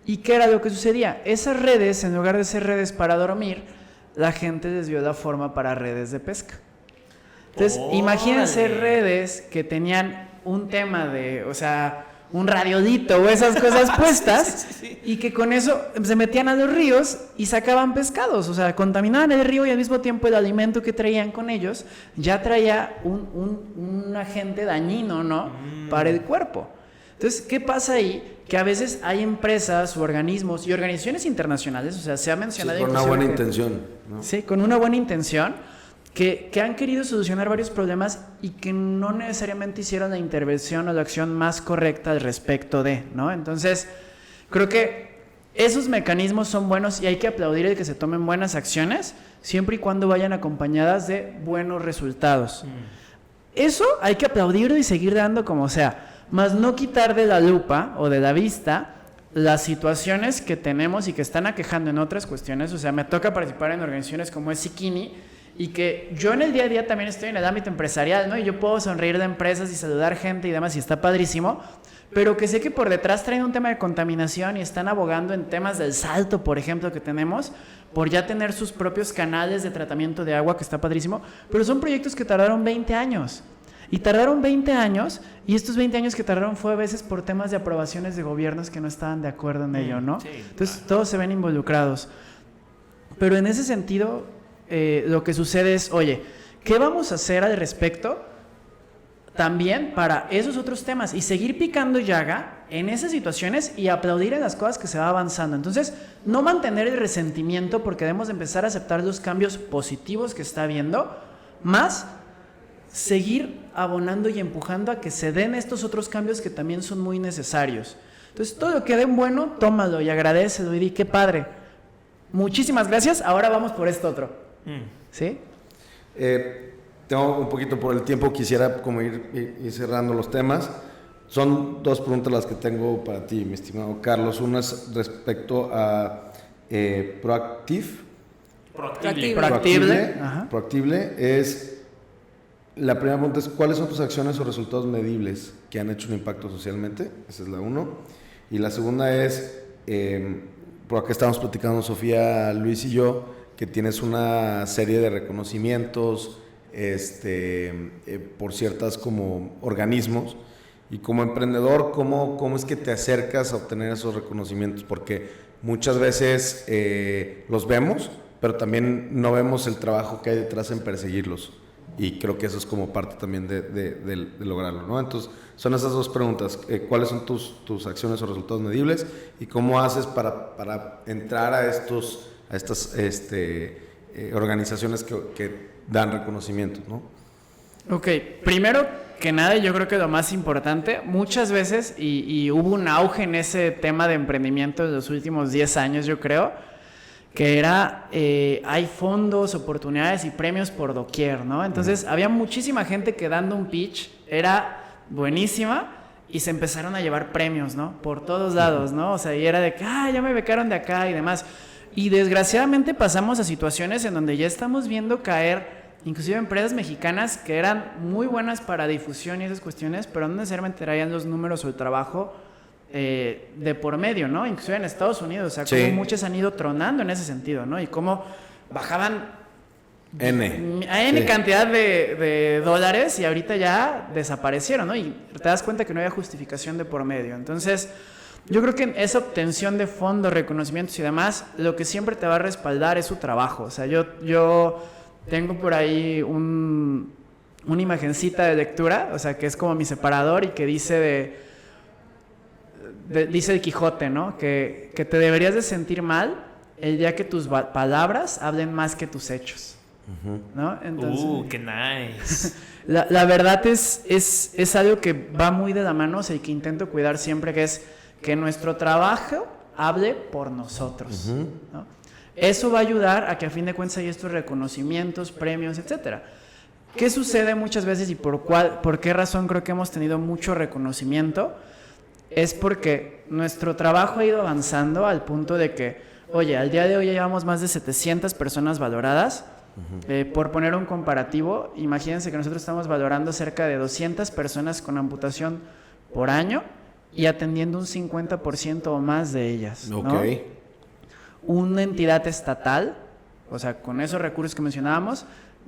¿Y qué era lo que sucedía? Esas redes, en lugar de ser redes para dormir, la gente desvió la forma para redes de pesca. Entonces, imagínense redes que tenían un tema de, o sea, un radiolito o esas cosas puestas, sí. Y que con eso se metían a los ríos y sacaban pescados, o sea, contaminaban el río y al mismo tiempo el alimento que traían con ellos ya traía un agente dañino, ¿no? Para el cuerpo. Entonces, ¿qué pasa ahí? Que a veces hay empresas o organismos y organizaciones internacionales, o sea, se ha mencionado... Sí, con una buena intención, ¿no? Sí, con una buena intención, que han querido solucionar varios problemas y que no necesariamente hicieron la intervención o la acción más correcta al respecto de, ¿no? Entonces, creo que Esos mecanismos son buenos y hay que aplaudir el que se tomen buenas acciones, siempre y cuando vayan acompañadas de buenos resultados. Eso hay que aplaudirlo y seguir dando como sea, más no quitar de la lupa o de la vista las situaciones que tenemos y que están aquejando en otras cuestiones. O sea, me toca participar en organizaciones como es Sikini, y que yo en el día a día también estoy en el ámbito empresarial, ¿no? Y yo puedo sonreír de empresas y saludar gente y demás, y está padrísimo, pero que sé que por detrás traen un tema de contaminación y están abogando en temas del Salto, por ejemplo, que tenemos, por ya tener sus propios canales de tratamiento de agua, que está padrísimo, pero son proyectos que tardaron 20 años. Y tardaron 20 años, y estos 20 años que tardaron fue a veces por temas de aprobaciones de gobiernos que no estaban de acuerdo en ello, ¿no? Sí, entonces todos se ven involucrados. Pero en ese sentido, lo que sucede es, oye, ¿qué vamos a hacer al respecto también para esos otros temas? Y seguir picando llaga en esas situaciones y aplaudir en las cosas que se va avanzando. Entonces, no mantener el resentimiento, porque debemos empezar a aceptar los cambios positivos que está habiendo, más seguir abonando y empujando a que se den estos otros cambios que también son muy necesarios. Entonces, todo lo que den bueno, tómalo y agradécelo y di, qué padre. Muchísimas gracias, ahora vamos por esto otro. ¿Sí? Tengo un poquito por el tiempo, quisiera como ir cerrando los temas. Son dos preguntas las que tengo para ti, mi estimado Carlos. Una es respecto a Proactible. La primera pregunta es, ¿cuáles son tus acciones o resultados medibles que han hecho un impacto socialmente? Esa es la uno. Y la segunda es, por acá estamos platicando Sofía, Luis y yo, que tienes una serie de reconocimientos por ciertas como organismos, y como emprendedor, ¿cómo es que te acercas a obtener esos reconocimientos? Porque muchas veces los vemos, pero también no vemos el trabajo que hay detrás en perseguirlos, y creo que eso es como parte también de lograrlo, ¿no? Entonces, son esas dos preguntas. ¿Cuáles son tus acciones o resultados medibles? ¿Y cómo haces para entrar a estas organizaciones que dan reconocimientos, ¿no? Ok, primero que nada, yo creo que lo más importante, muchas veces, y hubo un auge en ese tema de emprendimiento en los últimos 10 años, yo creo, que era, hay fondos, oportunidades y premios por doquier, ¿no? Entonces, había muchísima gente que dando un pitch, era buenísima, y se empezaron a llevar premios, ¿no? Por todos lados, ¿no? O sea, y era de que, ya me becaron de acá y demás. Y desgraciadamente pasamos a situaciones en donde ya estamos viendo caer inclusive empresas mexicanas que eran muy buenas para difusión y esas cuestiones, pero no necesariamente traían los números o el trabajo de por medio, ¿no? Inclusive en Estados Unidos, o sea, como muchas han ido tronando en ese sentido, ¿no? Y cómo bajaban N cantidad de dólares y ahorita ya desaparecieron, ¿no? Y te das cuenta que no había justificación de por medio. Entonces, yo creo que en esa obtención de fondos, reconocimientos y demás, lo que siempre te va a respaldar es su trabajo. O sea, yo tengo por ahí una imagencita de lectura, o sea, que es como mi separador y que dice dice el Quijote, ¿no? Que te deberías de sentir mal el día que tus palabras hablen más que tus hechos, ¿no? Entonces, qué nice. La verdad es algo que va muy de la mano, o sea, y que intento cuidar siempre, que es que nuestro trabajo hable por nosotros, ¿no? Eso va a ayudar a que a fin de cuentas haya estos reconocimientos, premios, etcétera. ¿Qué sucede muchas veces y por qué razón creo que hemos tenido mucho reconocimiento? Es porque nuestro trabajo ha ido avanzando al punto de que, oye, al día de hoy ya llevamos más de 700 personas valoradas. Por poner un comparativo, imagínense que nosotros estamos valorando cerca de 200 personas con amputación por año y atendiendo un 50% o más de ellas, ¿no? Ok. Una entidad estatal, o sea, con esos recursos que mencionábamos,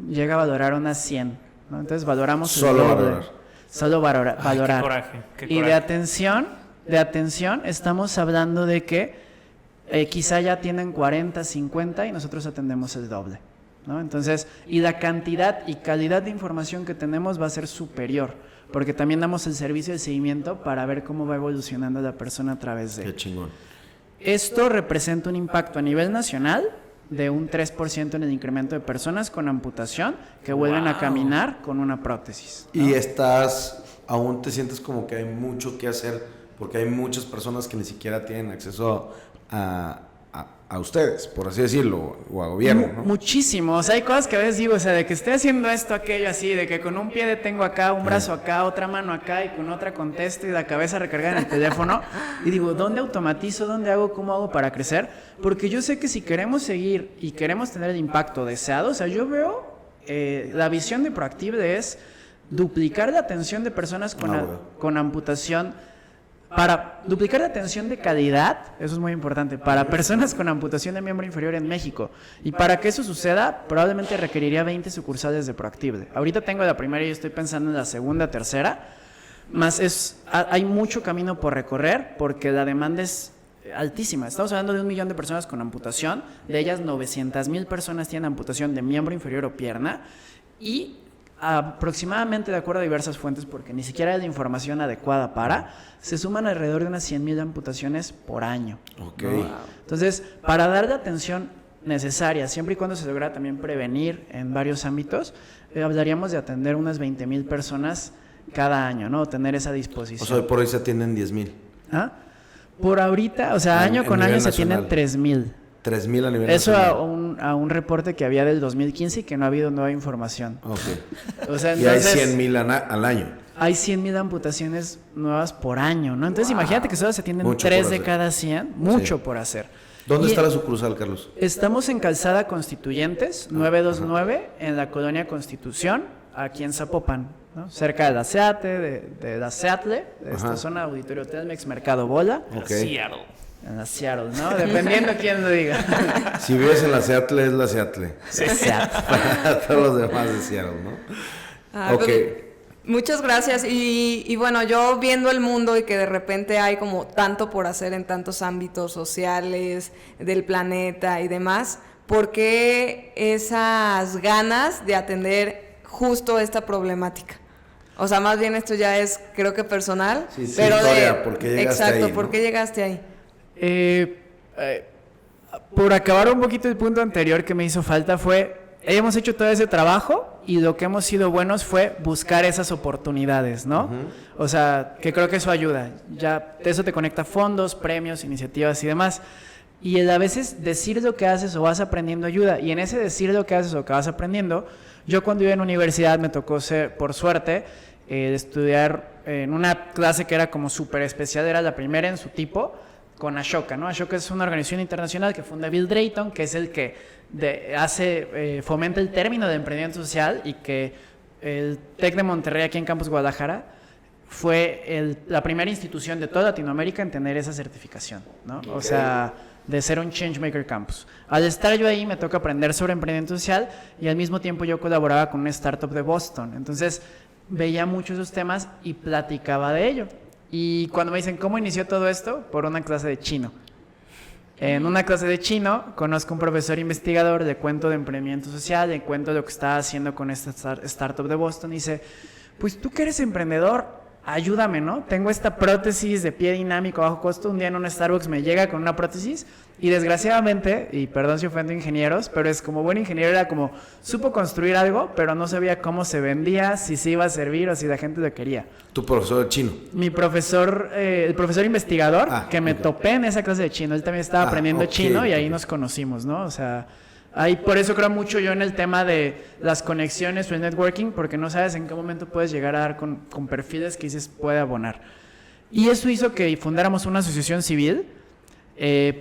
llega a valorar unas 100, ¿no? Entonces valoramos solo valorar. Ay, qué coraje. Y de atención estamos hablando de que quizá ya tienen 40, 50 y nosotros atendemos el doble, ¿no? Entonces, y la cantidad y calidad de información que tenemos va a ser superior, porque también damos el servicio de seguimiento para ver cómo va evolucionando la persona a través de... Qué chingón. Esto representa un impacto a nivel nacional de un 3% en el incremento de personas con amputación que vuelven a caminar con una prótesis, ¿no? Y aún te sientes como que hay mucho que hacer, porque hay muchas personas que ni siquiera tienen acceso a ustedes, por así decirlo, o a gobierno, ¿no? Muchísimo, o sea, hay cosas que a veces digo, o sea, de que estoy haciendo esto, aquello, así, de que con un pie detengo acá, un brazo acá, otra mano acá, y con otra contesto, y la cabeza recargada en el teléfono, y digo, ¿dónde automatizo? ¿Dónde hago? ¿Cómo hago para crecer? Porque yo sé que si queremos seguir y queremos tener el impacto deseado, o sea, yo veo, la visión de Proactive es duplicar la atención de personas con amputación, para duplicar la atención de calidad, eso es muy importante, para personas con amputación de miembro inferior en México. Y para que eso suceda, probablemente requeriría 20 sucursales de Proactive. Ahorita tengo la primera y estoy pensando en la segunda, tercera, más hay mucho camino por recorrer porque la demanda es altísima. Estamos hablando de 1 millón de personas con amputación, de ellas 900,000 personas tienen amputación de miembro inferior o pierna, y aproximadamente, de acuerdo a diversas fuentes, porque ni siquiera hay la información adecuada se suman alrededor de unas 100,000 amputaciones por año. Okay. ¿No? Entonces, para dar la atención necesaria, siempre y cuando se logra también prevenir en varios ámbitos, hablaríamos de atender unas 20,000 personas cada año, ¿no? Tener esa disposición. O sea, por hoy se atienden 10,000. ¿Ah? Por ahorita, o sea, año con año se atienden 3,000. 3,000 a nivel Eso nacional. a un reporte que había del 2015 y que no ha habido nueva información. Okay. O sea, y hay entonces, 100,000 al año. Hay 100,000 amputaciones nuevas por año, ¿no? Entonces imagínate que solo se atienden 3 de cada 100, mucho por hacer. ¿Dónde está la sucursal, Carlos? Estamos en Calzada Constituyentes, 929, en la colonia Constitución, aquí en Zapopan, ¿no? Cerca de la Seate, de la Seatle, de esta zona, Auditorio Telmex, Mercado Bola. Okay. Seattle. En la Seattle, ¿no? Dependiendo quién lo diga. Si vives en la Seattle, es la Seattle. Sí, Seattle. Para todos los demás de Seattle, ¿no? Ok. Muchas gracias. Y bueno, yo viendo el mundo y que de repente hay como tanto por hacer en tantos ámbitos sociales, del planeta y demás, ¿por qué esas ganas de atender justo esta problemática? O sea, más bien esto ya es, creo que personal. Sí, pero historia, ¿por qué llegaste exacto, ahí, ¿por no? qué llegaste ahí? Por acabar un poquito el punto anterior que me hizo falta hemos hecho todo ese trabajo y lo que hemos sido buenos fue buscar esas oportunidades, ¿no? O sea, que creo que eso ayuda. Ya eso te conecta a fondos, premios, iniciativas y demás. Y a veces decir lo que haces o vas aprendiendo ayuda. Y en ese decir lo que haces o que vas aprendiendo, yo cuando iba en universidad me tocó ser, por suerte, estudiar en una clase que era como súper especial, era la primera en su tipo, con Ashoka, ¿no? Ashoka es una organización internacional que funda Bill Drayton, que es el que fomenta el término de emprendimiento social, y que el TEC de Monterrey, aquí en Campus Guadalajara, fue la primera institución de toda Latinoamérica en tener esa certificación, ¿no? Okay. O sea, de ser un Changemaker Campus. Al estar yo ahí me toca aprender sobre emprendimiento social y al mismo tiempo yo colaboraba con una startup de Boston. Entonces veía muchos esos temas y platicaba de ello. Y cuando me dicen, ¿cómo inició todo esto? Por una clase de chino. En una clase de chino conozco a un profesor investigador, le cuento de emprendimiento social, le cuento lo que estaba haciendo con esta startup de Boston y dice, pues tú que eres emprendedor, ayúdame, ¿no? Tengo esta prótesis de pie dinámico a bajo costo, un día en un Starbucks me llega con una prótesis y desgraciadamente, y perdón si ofendo ingenieros, pero es como buen ingeniero, era como, supo construir algo, pero no sabía cómo se vendía, si se iba a servir o si la gente lo quería. ¿Tu profesor de chino? Mi profesor, el profesor investigador, que me topé en esa clase de chino, él también estaba aprendiendo chino y ahí nos conocimos, ¿no? O sea, ahí por eso creo mucho yo en el tema de las conexiones o el networking, porque no sabes en qué momento puedes llegar a dar con perfiles que dices puede abonar. Y eso hizo que fundáramos una asociación civil.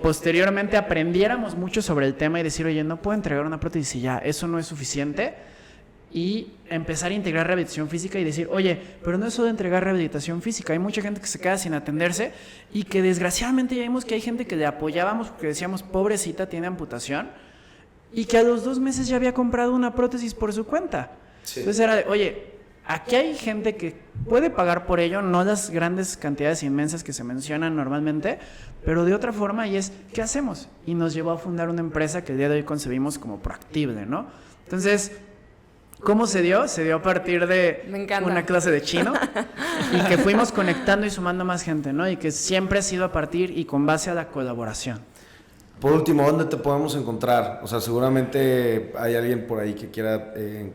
Posteriormente aprendiéramos mucho sobre el tema y decir, oye, no puedo entregar una prótesis y ya, eso no es suficiente. Y empezar a integrar rehabilitación física y decir, oye, pero no es solo entregar rehabilitación física, hay mucha gente que se queda sin atenderse y que desgraciadamente ya vimos que hay gente que le apoyábamos porque decíamos, pobrecita, tiene amputación, y que a los 2 meses ya había comprado una prótesis por su cuenta. Sí. Entonces era de, oye, aquí hay gente que puede pagar por ello, no las grandes cantidades inmensas que se mencionan normalmente, pero de otra forma, y es, ¿qué hacemos? Y nos llevó a fundar una empresa que el día de hoy concebimos como Proactive, ¿no? Entonces, ¿cómo se dio? Se dio a partir de una clase de chino y que fuimos conectando y sumando más gente, ¿no? Y que siempre ha sido a partir y con base a la colaboración. Por último, ¿dónde te podemos encontrar? O sea, seguramente hay alguien por ahí que quiera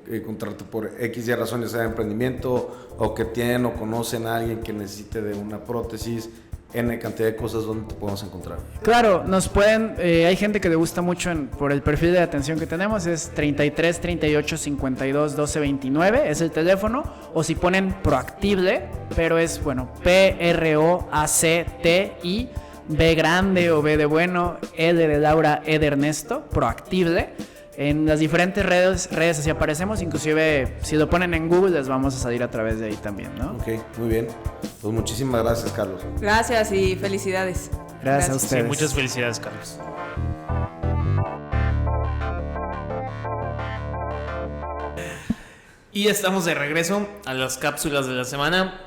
encontrarte por X y razones, sea de emprendimiento, o que tienen o conocen a alguien que necesite de una prótesis. N cantidad de cosas, ¿dónde te podemos encontrar? Claro, nos pueden, hay gente que le gusta mucho por el perfil de atención que tenemos, es 33 38 52 12 29, es el teléfono, o si ponen Proactible, pero es, bueno, PROACTI, B grande o B de bueno, E de Laura, E de Ernesto, Proactible. En las diferentes redes así aparecemos, inclusive si lo ponen en Google les vamos a salir a través de ahí también, ¿no? Ok, muy bien. Pues muchísimas gracias, Carlos. Gracias y felicidades. Gracias a ustedes. Sí, muchas felicidades, Carlos. Y estamos de regreso a las cápsulas de la semana.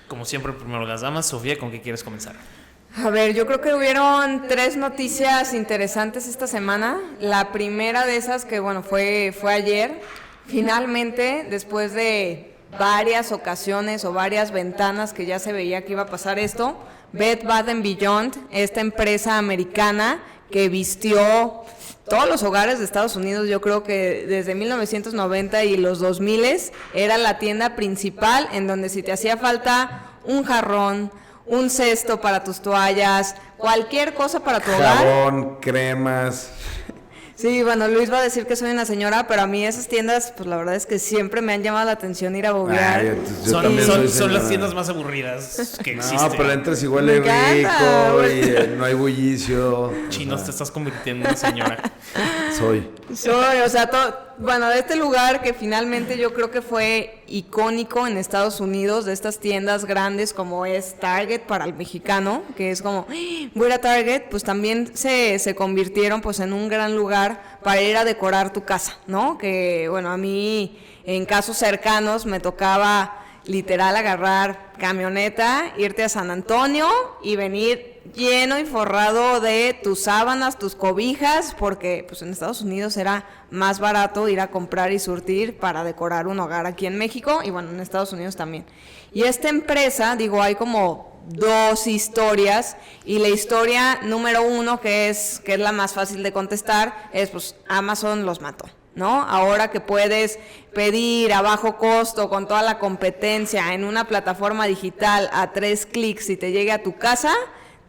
Como siempre, primero las damas. Sofía, ¿con qué quieres comenzar? A ver, yo creo que hubieron 3 noticias interesantes esta semana. La primera de esas, que bueno, fue ayer. Finalmente, después de varias ocasiones o varias ventanas que ya se veía que iba a pasar esto, Bed Bath & Beyond, esta empresa americana que vistió todos los hogares de Estados Unidos, yo creo que desde 1990 y los 2000 era la tienda principal en donde si te hacía falta un jarrón, un cesto para tus toallas, cualquier cosa para tu hogar. Jabón, cremas. Sí, bueno, Luis va a decir que soy una señora, pero a mí esas tiendas, pues la verdad es que siempre me han llamado la atención ir a bobear. Son las tiendas más aburridas que existen. No, pero entras y huele rico y no hay bullicio. Chinos, te estás convirtiendo en señora. Soy, o sea, bueno, de este lugar que finalmente yo creo que fue icónico en Estados Unidos, de estas tiendas grandes como es Target para el mexicano, que es como, voy a ir a Target, pues también se convirtieron pues en un gran lugar para ir a decorar tu casa, ¿no? Que bueno, a mí en casos cercanos me tocaba literal agarrar camioneta, irte a San Antonio y venir lleno y forrado de tus sábanas, tus cobijas, porque pues en Estados Unidos era más barato ir a comprar y surtir para decorar un hogar aquí en México y bueno, en Estados Unidos también. Y esta empresa, digo, hay como 2 historias y la historia número 1 que es la más fácil de contestar es pues Amazon los mató, ¿no? Ahora que puedes pedir a bajo costo con toda la competencia en una plataforma digital a 3 clics y te llegue a tu casa,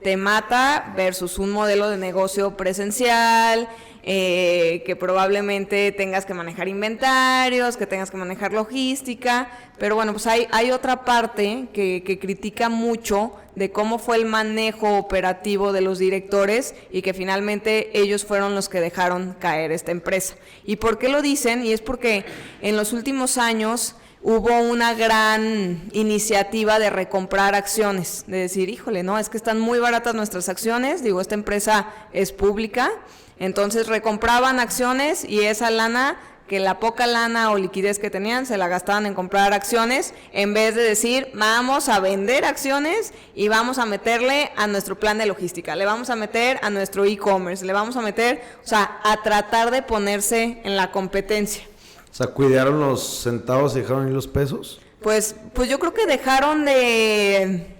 te mata versus un modelo de negocio presencial, que probablemente tengas que manejar inventarios, que tengas que manejar logística, pero bueno, pues hay otra parte que critica mucho de cómo fue el manejo operativo de los directores y que finalmente ellos fueron los que dejaron caer esta empresa. ¿Y por qué lo dicen? Y es porque en los últimos años hubo una gran iniciativa de recomprar acciones, de decir, híjole, no, es que están muy baratas nuestras acciones, digo, esta empresa es pública, entonces recompraban acciones y esa lana, que la poca lana o liquidez que tenían, se la gastaban en comprar acciones, en vez de decir, vamos a vender acciones y vamos a meterle a nuestro plan de logística, le vamos a meter a nuestro e-commerce, le vamos a meter, o sea, a tratar de ponerse en la competencia. O sea, ¿cuidaron los centavos y dejaron ahí los pesos? Pues yo creo que dejaron de,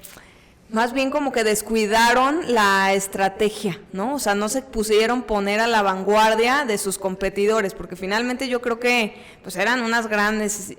más bien como que descuidaron la estrategia, ¿no? O sea, no se pusieron poner a la vanguardia de sus competidores, porque finalmente yo creo que pues eran unas grandes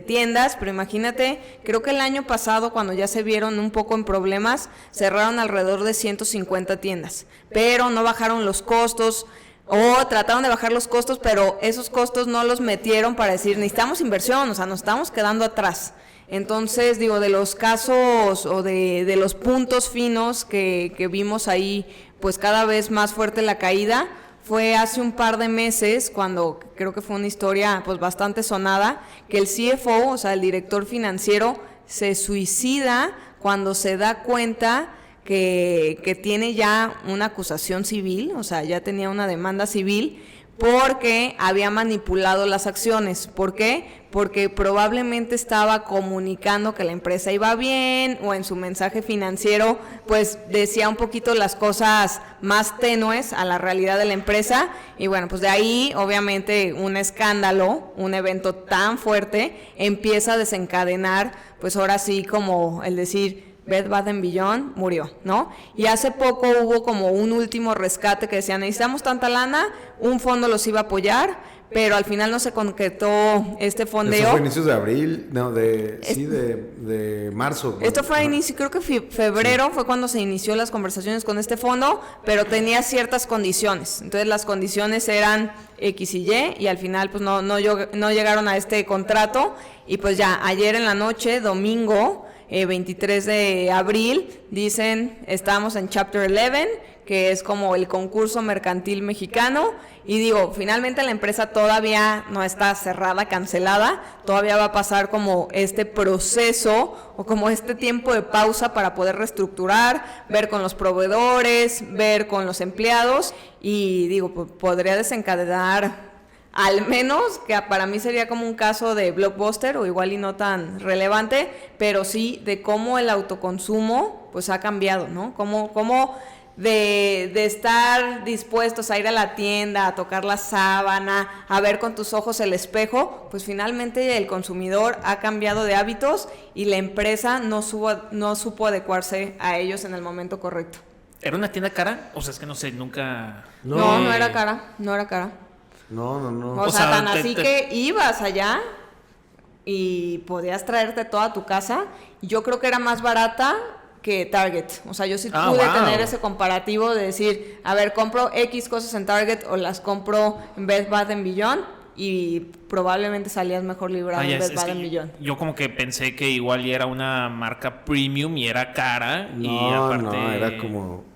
tiendas, pero imagínate, creo que el año pasado cuando ya se vieron un poco en problemas, cerraron alrededor de 150 tiendas, pero no bajaron los costos, o trataron de bajar los costos, pero esos costos no los metieron para decir, necesitamos inversión, o sea, nos estamos quedando atrás. Entonces, digo, de los casos o de los puntos finos que vimos ahí, pues cada vez más fuerte la caída, fue hace un par de meses, cuando creo que fue una historia pues bastante sonada, que el CFO, o sea, el director financiero, se suicida cuando se da cuenta que tiene ya una acusación civil, o sea, ya tenía una demanda civil porque había manipulado las acciones. ¿Por qué? Porque probablemente estaba comunicando que la empresa iba bien o en su mensaje financiero pues decía un poquito las cosas más tenues a la realidad de la empresa y bueno, pues de ahí obviamente un escándalo, un evento tan fuerte empieza a desencadenar pues ahora sí como el decir Bed Bath & Beyond murió, ¿no? Y hace poco hubo como un último rescate que decían, necesitamos tanta lana, un fondo los iba a apoyar, pero al final no se concretó este fondeo. Eso fue a inicios de abril, no, de marzo. Esto fue a inicio, creo que febrero fue cuando se inició las conversaciones con este fondo, pero tenía ciertas condiciones. Entonces las condiciones eran X y Y, y al final pues no llegaron a este contrato, y pues ya ayer en la noche, domingo 23 de abril, dicen, estamos en Chapter 11, que es como el concurso mercantil mexicano, y digo, finalmente la empresa todavía no está cerrada, cancelada, todavía va a pasar como este proceso o como este tiempo de pausa para poder reestructurar, ver con los proveedores, ver con los empleados, y digo, pues, podría desencadenar al menos, que para mí sería como un caso de blockbuster o igual y no tan relevante, pero sí de cómo el autoconsumo pues ha cambiado, ¿no? Cómo de estar dispuestos a ir a la tienda, a tocar la sábana, a ver con tus ojos el espejo, pues finalmente el consumidor ha cambiado de hábitos y la empresa no supo adecuarse a ellos en el momento correcto. ¿Era una tienda cara? O sea, es que no sé, nunca... No era cara, no era cara. No. O sea, tan así que ibas allá y podías traerte toda tu casa. Yo creo que era más barata que Target. O sea, yo sí pude tener ese comparativo de decir, a ver, compro X cosas en Target o las compro en Bed Bath & Beyond, y probablemente salías mejor librado en Bed Bath & Beyond. Yo como que pensé que igual y era una marca premium y era cara. No, y aparte... no, era como...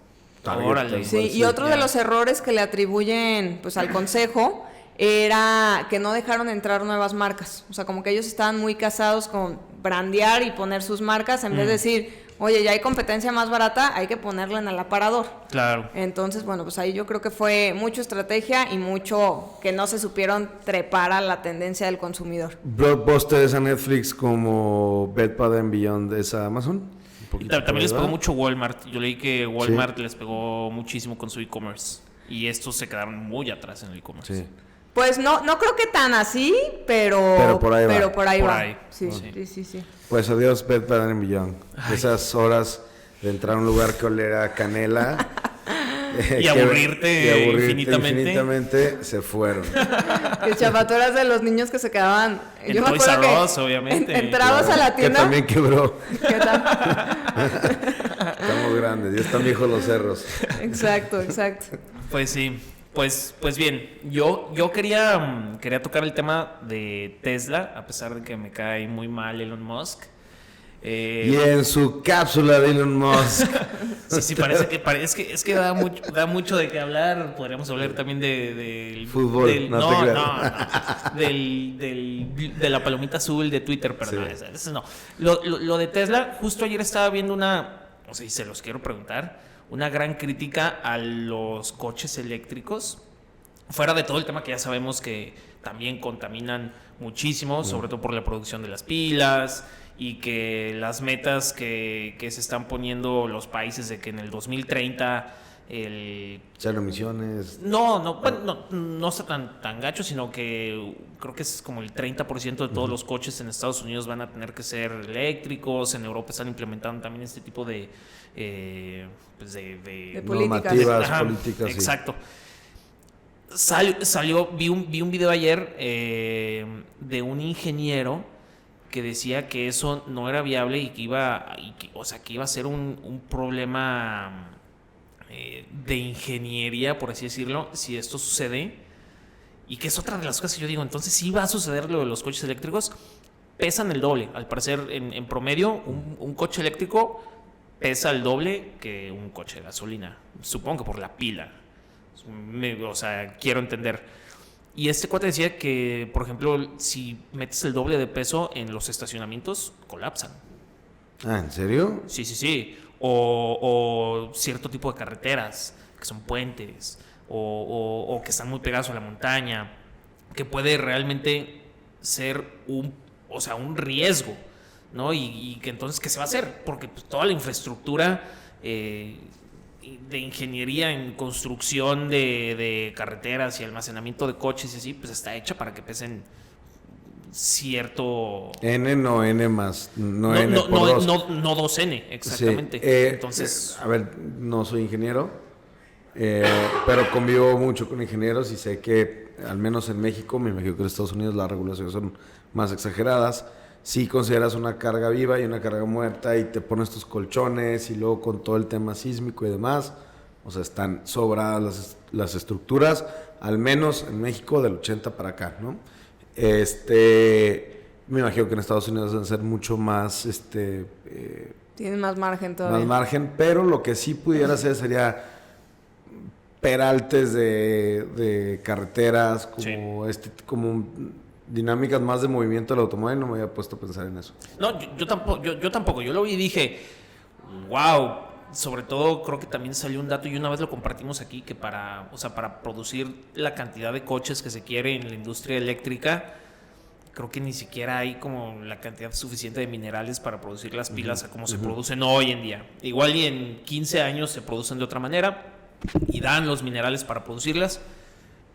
Órale. Sí, y otro de los errores que le atribuyen pues al consejo era que no dejaron entrar nuevas marcas. O sea, como que ellos estaban muy casados con brandear y poner sus marcas en vez de decir, oye, ya hay competencia más barata, hay que ponerla en el aparador. Claro. Entonces, bueno, pues ahí yo creo que fue mucho estrategia y mucho que no se supieron trepar a la tendencia del consumidor. Blockbuster es a Netflix como Bed Bath & Beyond es a Amazon. También les pegó mucho Walmart. Yo leí que Walmart les pegó muchísimo con su e-commerce. Y estos se quedaron muy atrás en el e-commerce. Sí. Pues no creo que tan así, pero por ahí va. Por ahí va. Sí. Sí. Pues adiós Bed Bath & Beyond. Esas horas de entrar a un lugar que olera a canela y aburrirte infinitamente se fueron. Que chapaturas de los niños que se quedaban. Yo me acuerdo que obviamente. Entrabas a la tienda. Que también quebró. ¿Qué tal? Estamos grandes, ya están viejos los cerros. Exacto. Pues sí. Pues bien, yo quería tocar el tema de Tesla, a pesar de que me cae muy mal Elon Musk. Y en su cápsula de Elon Musk. Sí, es que da mucho de qué hablar. Podríamos hablar también del fútbol. De la palomita azul de Twitter, perdón. Sí. Eso no. Lo de Tesla, justo ayer estaba viendo se los quiero preguntar, una gran crítica a los coches eléctricos. Fuera de todo el tema que ya sabemos que también contaminan muchísimo, sobre todo por la producción de las pilas, y que las metas que se están poniendo los países de que en el 2030 cero emisiones. No está tan gacho, sino que creo que es como el 30% de todos los coches en Estados Unidos van a tener que ser eléctricos. En Europa están implementando también este tipo de normativas, políticas. Exacto. Vi un video ayer de un ingeniero que decía que eso no era viable y que iba a ser un problema de ingeniería, por así decirlo, si esto sucede. Y que es otra de las cosas que yo digo, entonces sí va a suceder lo de los coches eléctricos. Pesan el doble, al parecer en promedio un coche eléctrico pesa el doble que un coche de gasolina, supongo que por la pila. Quiero entender. Y este cuate decía que, por ejemplo, si metes el doble de peso en los estacionamientos, colapsan. Ah, ¿en serio? Sí. O cierto tipo de carreteras, que son puentes, o que están muy pegados a la montaña, que puede realmente ser un riesgo, ¿no? Y que entonces, ¿qué se va a hacer? Porque pues, toda la infraestructura de ingeniería en construcción de carreteras y almacenamiento de coches y así, pues está hecha para que pesen cierto... N no N más, no N por dos. No 2N, exactamente. Sí, entonces... a ver, no soy ingeniero. pero convivo mucho con ingenieros y sé que, al menos en México, me imagino que en Estados Unidos las regulaciones son más exageradas. Si consideras una carga viva y una carga muerta y te pones tus colchones y luego con todo el tema sísmico y demás, o sea, están sobradas las estructuras, al menos en México del 80 para acá, ¿no? Me imagino que en Estados Unidos deben ser mucho más, tienen más margen todavía. más margen, pero lo que sí pudiera hacer sería peraltes de carreteras, como como dinámicas más de movimiento del automóvil. No me había puesto a pensar en eso. No, yo tampoco. Yo lo vi y dije, wow. Sobre todo creo que también salió un dato y una vez lo compartimos aquí, que para producir la cantidad de coches que se quiere en la industria eléctrica, creo que ni siquiera hay como la cantidad suficiente de minerales para producir las pilas a como se producen hoy en día. Igual y en 15 años se producen de otra manera y dan los minerales para producirlas,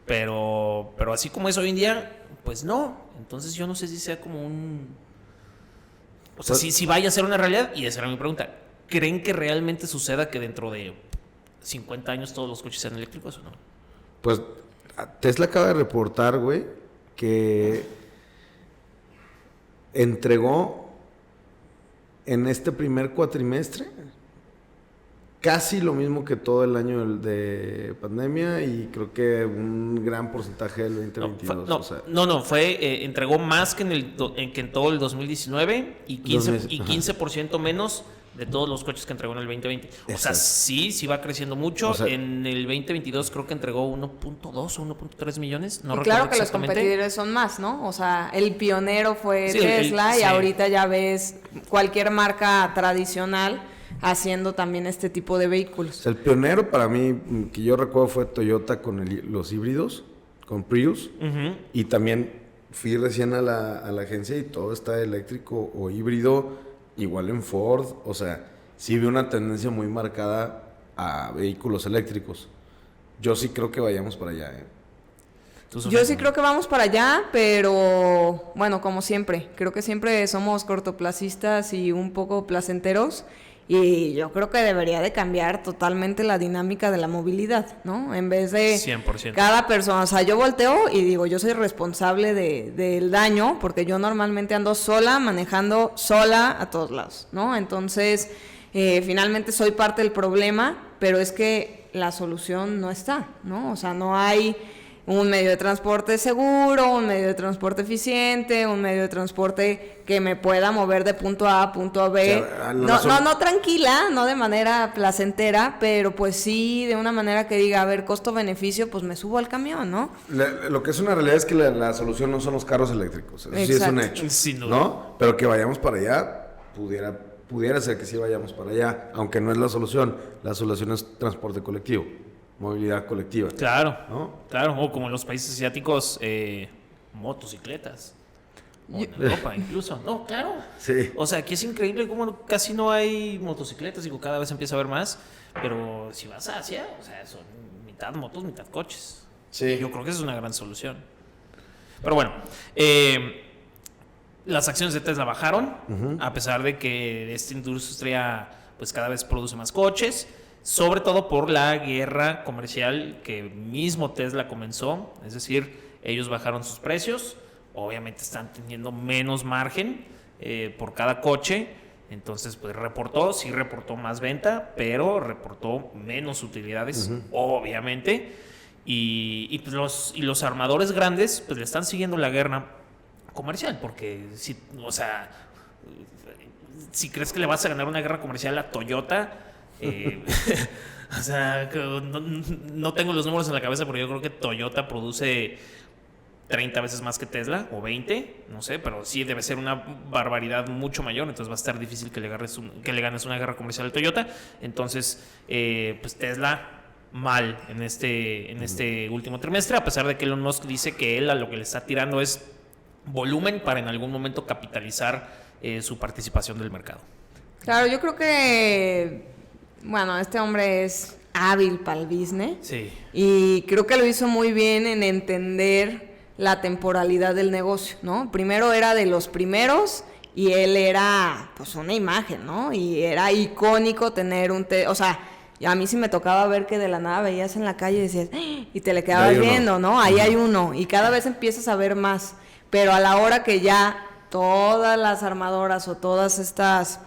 pero así como es hoy en día, pues no. Entonces yo no sé si sea como si vaya a ser una realidad, y esa era mi pregunta. ¿Creen que realmente suceda que dentro de 50 años todos los coches sean eléctricos o no? Pues Tesla acaba de reportar, güey, que entregó en este primer cuatrimestre casi lo mismo que todo el año de pandemia, y creo que un gran porcentaje del 2022. Entregó más que en todo el 2019 y 15% menos de todos los coches que entregó en el 2020. O sea, sí va creciendo mucho. O sea, en el 2022 creo que entregó 1.2 o 1.3 millones. No recuerdo claro que los competidores son más, ¿no? O sea, el pionero fue Tesla y ahorita ya ves cualquier marca tradicional haciendo también este tipo de vehículos. O sea, el pionero para mí, que yo recuerdo, fue Toyota con los híbridos, con Prius. Y también fui recién a la agencia y todo está eléctrico o híbrido. Igual en Ford, o sea, sí veo una tendencia muy marcada a vehículos eléctricos. Yo sí creo que vayamos para allá, ¿eh? Yo sí creo que vamos para allá, pero bueno, como siempre, creo que siempre somos cortoplacistas y un poco placenteros, y yo creo que debería de cambiar totalmente la dinámica de la movilidad, ¿no? En vez de 100%. Cada persona, o sea, yo volteo y digo, yo soy responsable del daño, porque yo normalmente ando sola, manejando sola a todos lados, ¿no? Entonces, finalmente soy parte del problema, pero es que la solución no está, ¿no? O sea, no hay un medio de transporte seguro, un medio de transporte eficiente, un medio de transporte que me pueda mover de punto A a punto B. O sea, no tranquila, no de manera placentera, pero pues sí de una manera que diga, a ver, costo-beneficio, pues me subo al camión, ¿no? Lo que es una realidad es que la solución no son los carros eléctricos. Eso sí es un hecho. Sin duda. ¿No? Pero que vayamos para allá, pudiera ser que sí vayamos para allá, aunque no es la solución. La solución es transporte colectivo. Movilidad colectiva. Claro, ¿no? Claro, o como en los países asiáticos, motocicletas. O en Europa incluso. No, claro. Sí. O sea, aquí es increíble cómo casi no hay motocicletas, digo, cada vez empieza a haber más, pero si vas a Asia, o sea, son mitad motos, mitad coches. Sí. Yo creo que esa es una gran solución. Pero bueno, las acciones de Tesla bajaron, a pesar de que esta industria pues cada vez produce más coches, sobre todo por la guerra comercial que mismo Tesla comenzó. Es decir, ellos bajaron sus precios, obviamente están teniendo menos margen por cada coche, entonces pues reportó más venta, pero reportó menos utilidades, obviamente, y los armadores grandes pues le están siguiendo la guerra comercial, porque si crees que le vas a ganar una guerra comercial a Toyota, o sea, no tengo los números en la cabeza, pero yo creo que Toyota produce 30 veces más que Tesla, o 20, no sé, pero sí debe ser una barbaridad mucho mayor, entonces va a estar difícil que le ganes una guerra comercial a Toyota. Entonces, pues Tesla mal en este último trimestre, a pesar de que Elon Musk dice que él a lo que le está tirando es volumen para en algún momento capitalizar su participación del mercado. Claro, yo creo que bueno, este hombre es hábil para el business. Sí. Y creo que lo hizo muy bien en entender la temporalidad del negocio, ¿no? Primero era de los primeros y él era, pues, una imagen, ¿no? Y era icónico tener o sea, Y a mí sí me tocaba ver que de la nada veías en la calle y decías, ¡ah! Y te le quedabas viendo, uno. ¿no? Ahí hay uno. Y cada vez empiezas a ver más. Pero a la hora que ya todas las armadoras o todas estas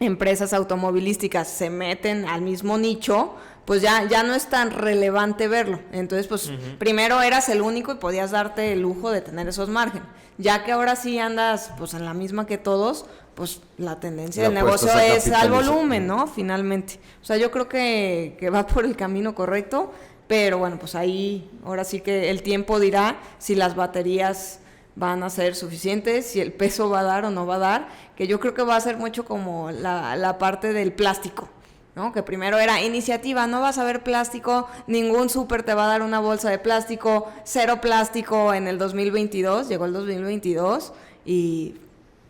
empresas automovilísticas se meten al mismo nicho, pues ya no es tan relevante verlo. Entonces, pues, primero eras el único y podías darte el lujo de tener esos márgenes. Ya que ahora sí andas, pues, en la misma que todos, pues, la tendencia del negocio es al volumen, ¿no? Finalmente. O sea, yo creo que va por el camino correcto, pero bueno, pues ahí, ahora sí que el tiempo dirá si las baterías van a ser suficientes, si el peso va a dar o no va a dar, que yo creo que va a ser mucho como la parte del plástico, ¿no? Que primero era iniciativa, no vas a ver plástico, ningún súper te va a dar una bolsa de plástico, cero plástico en el 2022, llegó el 2022 y,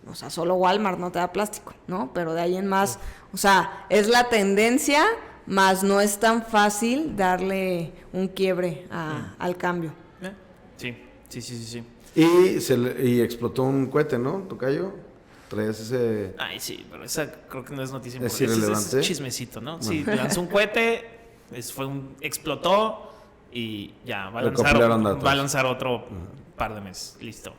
o sea, solo Walmart no te da plástico, ¿no? Pero de ahí en más, o sea, es la tendencia, más no es tan fácil darle un quiebre al cambio. Sí. Y explotó un cohete, ¿no, tocayo? ¿Traías ese...? Ay, sí, pero esa creo que no es noticia ¿Es importante. irrelevante? Es chismecito, ¿no? Sí, lanzó un cohete, explotó y ya, va a lanzar otro par de meses. Listo.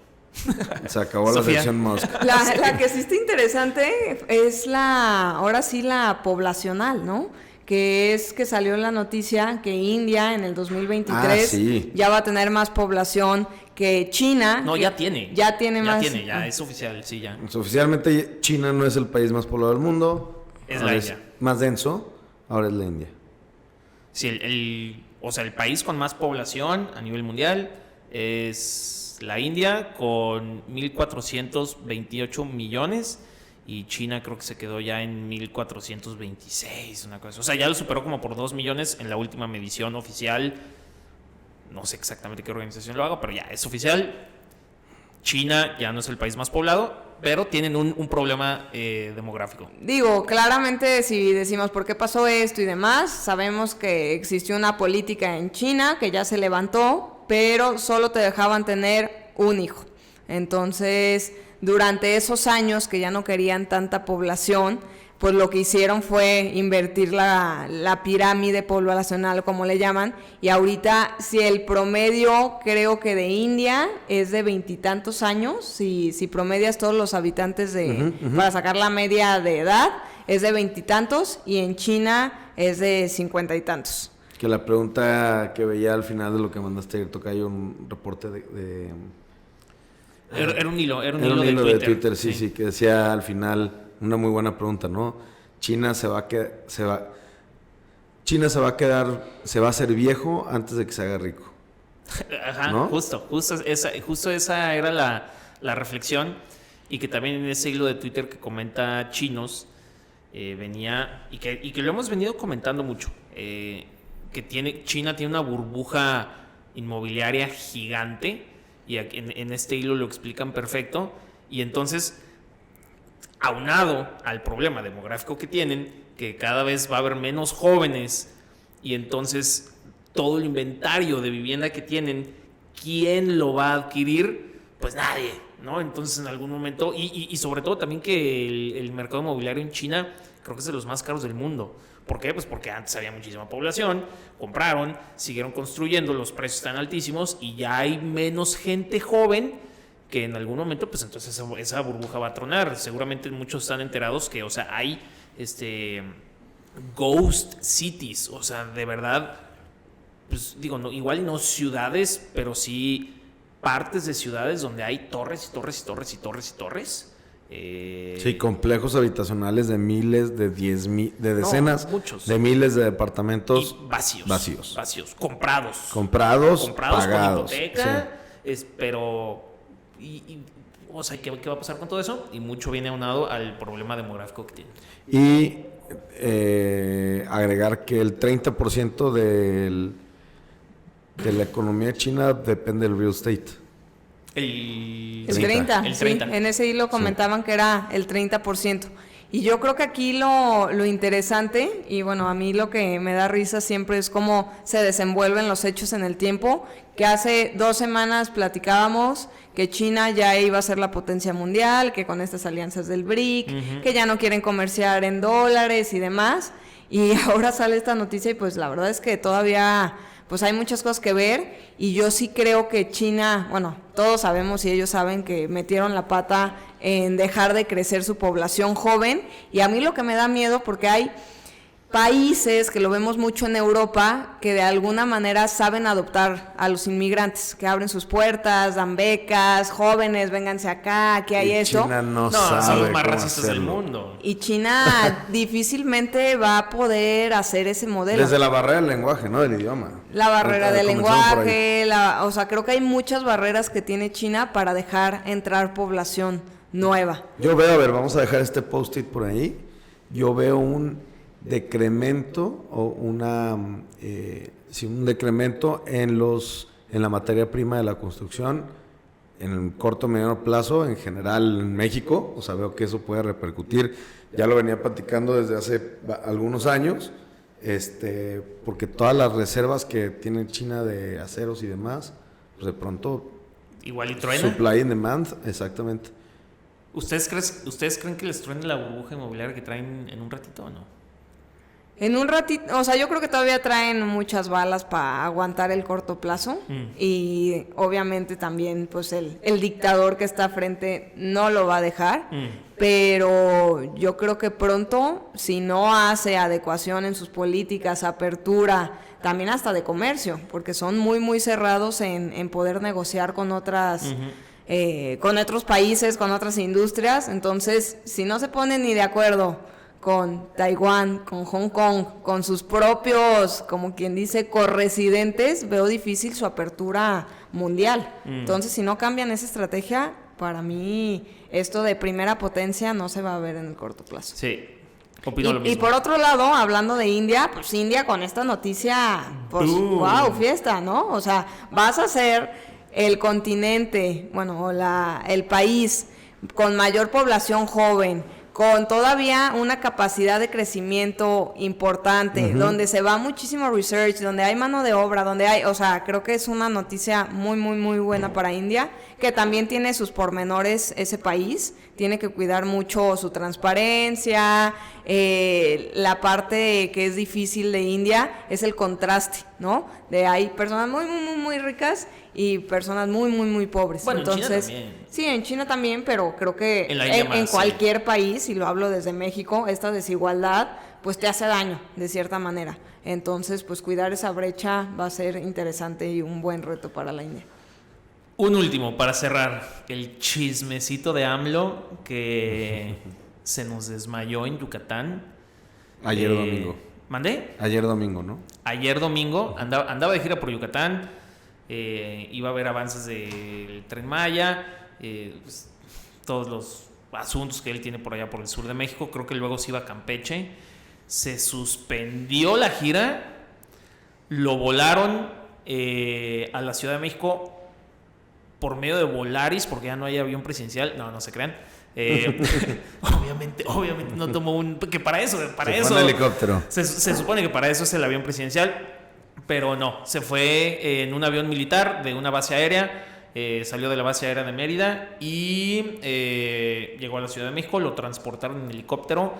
Se acabó Sofía. la sección Musk. La que sí está interesante es ahora sí la poblacional, ¿no? Que es que salió en la noticia que India en el 2023 sí. ya va a tener más población que China. No, que ya tiene. Ya tiene más. Ya es oficial, sí, ya. Oficialmente China no es el país más poblado del mundo. Es ahora la India. Más denso, ahora es la India. Sí, o sea, el país con más población a nivel mundial es la India con 1.428 millones y China creo que se quedó ya en 1.426, una cosa. O sea, ya lo superó como por 2 millones en la última medición oficial. No sé exactamente qué organización lo haga, pero ya es oficial. China ya no es el país más poblado, pero tienen un problema demográfico. Digo, claramente si decimos por qué pasó esto y demás, sabemos que existió una política en China que ya se levantó, pero solo te dejaban tener un hijo. Entonces, durante esos años que ya no querían tanta población, pues lo que hicieron fue invertir la pirámide poblacional, como le llaman, y ahorita si el promedio creo que de India es de 20 y tantos años, si promedias todos los habitantes para sacar la media de edad, es de 20 y tantos, y en China es de 50 y tantos. Que la pregunta que veía al final de lo que mandaste ayer, tocayo, un reporte de Era un hilo de Twitter, sí, que decía al final una muy buena pregunta, ¿no? China se va a hacer viejo antes de que se haga rico. Ajá, ¿no? Justo esa era la reflexión, y que también en ese hilo de Twitter que comenta Chinos venía, y que lo hemos venido comentando mucho, que China tiene una burbuja inmobiliaria gigante, y en este hilo lo explican perfecto, y entonces, aunado al problema demográfico que tienen, que cada vez va a haber menos jóvenes, y entonces todo el inventario de vivienda que tienen, ¿quién lo va a adquirir? Pues nadie, ¿no? Entonces en algún momento, y sobre todo también que el mercado inmobiliario en China creo que es de los más caros del mundo. ¿Por qué? Pues porque antes había muchísima población, compraron, siguieron construyendo, los precios están altísimos y ya hay menos gente joven, que en algún momento, pues entonces esa burbuja va a tronar. Seguramente muchos están enterados que, o sea, hay ghost cities, o sea, de verdad, pues digo, no, igual no ciudades, pero sí partes de ciudades donde hay torres y torres y torres y torres y torres. Sí, complejos habitacionales de miles, de decenas, muchos, de miles de departamentos vacíos, comprados, pagados, con hipoteca, sí. Pero o sea, ¿qué va a pasar con todo eso? Y mucho viene aunado al problema demográfico que tiene. Y agregar que el 30% de la economía china depende del real estate. El 30, sí, en ese hilo comentaban que era el 30%. Y yo creo que aquí lo interesante, y bueno, a mí lo que me da risa siempre es cómo se desenvuelven los hechos en el tiempo, que hace 2 semanas platicábamos que China ya iba a ser la potencia mundial, que con estas alianzas del BRIC, que ya no quieren comerciar en dólares y demás. y ahora sale esta noticia y pues la verdad es que todavía pues hay muchas cosas que ver y yo sí creo que China, bueno, todos sabemos y ellos saben que metieron la pata en dejar de crecer su población joven y a mí lo que me da miedo porque hay países que lo vemos mucho en Europa que de alguna manera saben adoptar a los inmigrantes, que abren sus puertas, dan becas, jóvenes, vénganse acá, aquí hay esto. China no son sabe los más cómo racistas del hacerlo. mundo. Y China difícilmente va a poder hacer ese modelo. Desde la barrera del lenguaje, ¿no? Del idioma. La barrera del Comenzamos por ahí. lenguaje, o sea, creo que hay muchas barreras que tiene China para dejar entrar población nueva. Yo veo, a ver, vamos a dejar este post-it por ahí. Yo veo un decremento o un decremento en la materia prima de la construcción en el corto o mediano plazo, en general en México. O sea, veo que eso puede repercutir. Ya lo venía platicando desde hace algunos años, porque todas las reservas que tiene China de aceros y demás, pues de pronto Igual y truena. supply and demand, exactamente. ¿Ustedes creen que les truene la burbuja inmobiliaria que traen en un ratito o no? En un ratito, o sea, yo creo que todavía traen muchas balas para aguantar el corto plazo y obviamente también pues el dictador que está frente no lo va a dejar, pero yo creo que pronto, si no hace adecuación en sus políticas, apertura, también hasta de comercio, porque son muy muy cerrados en poder negociar con otras... con otros países, con otras industrias, entonces si no se ponen ni de acuerdo con Taiwán, con Hong Kong, con sus propios, como quien dice, corresidentes, veo difícil su apertura mundial. Entonces, si no cambian esa estrategia, para mí esto de primera potencia no se va a ver en el corto plazo. Sí, opino lo mismo. Y por otro lado, hablando de India, pues India con esta noticia, pues wow, fiesta, ¿no? O sea, vas a ser el continente, bueno, o el país con mayor población joven, con todavía una capacidad de crecimiento importante, donde se va muchísimo research, donde hay mano de obra, donde hay, o sea, creo que es una noticia muy, muy, muy buena para India, que también tiene sus pormenores ese país, tiene que cuidar mucho su transparencia, la parte que es difícil de India es el contraste, ¿no? De hay personas muy, muy, muy, muy ricas y personas muy, muy, muy pobres. Bueno, entonces, en China también. Sí, en China también, pero creo que En la India más, en cualquier país, y lo hablo desde México, esta desigualdad pues te hace daño de cierta manera. Entonces, pues cuidar esa brecha va a ser interesante y un buen reto para la India. Un último para cerrar, el chismecito de AMLO que se nos desmayó en Yucatán. Ayer domingo. ¿Mandé? Ayer domingo, ¿no? Ayer domingo andaba de gira por Yucatán, iba a ver avances del Tren Maya, pues, todos los asuntos que él tiene por allá por el sur de México. Creo que luego se iba a Campeche. Se suspendió la gira, lo volaron a la Ciudad de México por medio de Volaris, porque ya no hay avión presidencial. No se crean. Obviamente no tomó que para eso Un helicóptero. se supone que para eso es el avión presidencial, pero no, se fue en un avión militar de una base aérea. Salió de la base aérea de Mérida y llegó a la Ciudad de México. Lo transportaron en helicóptero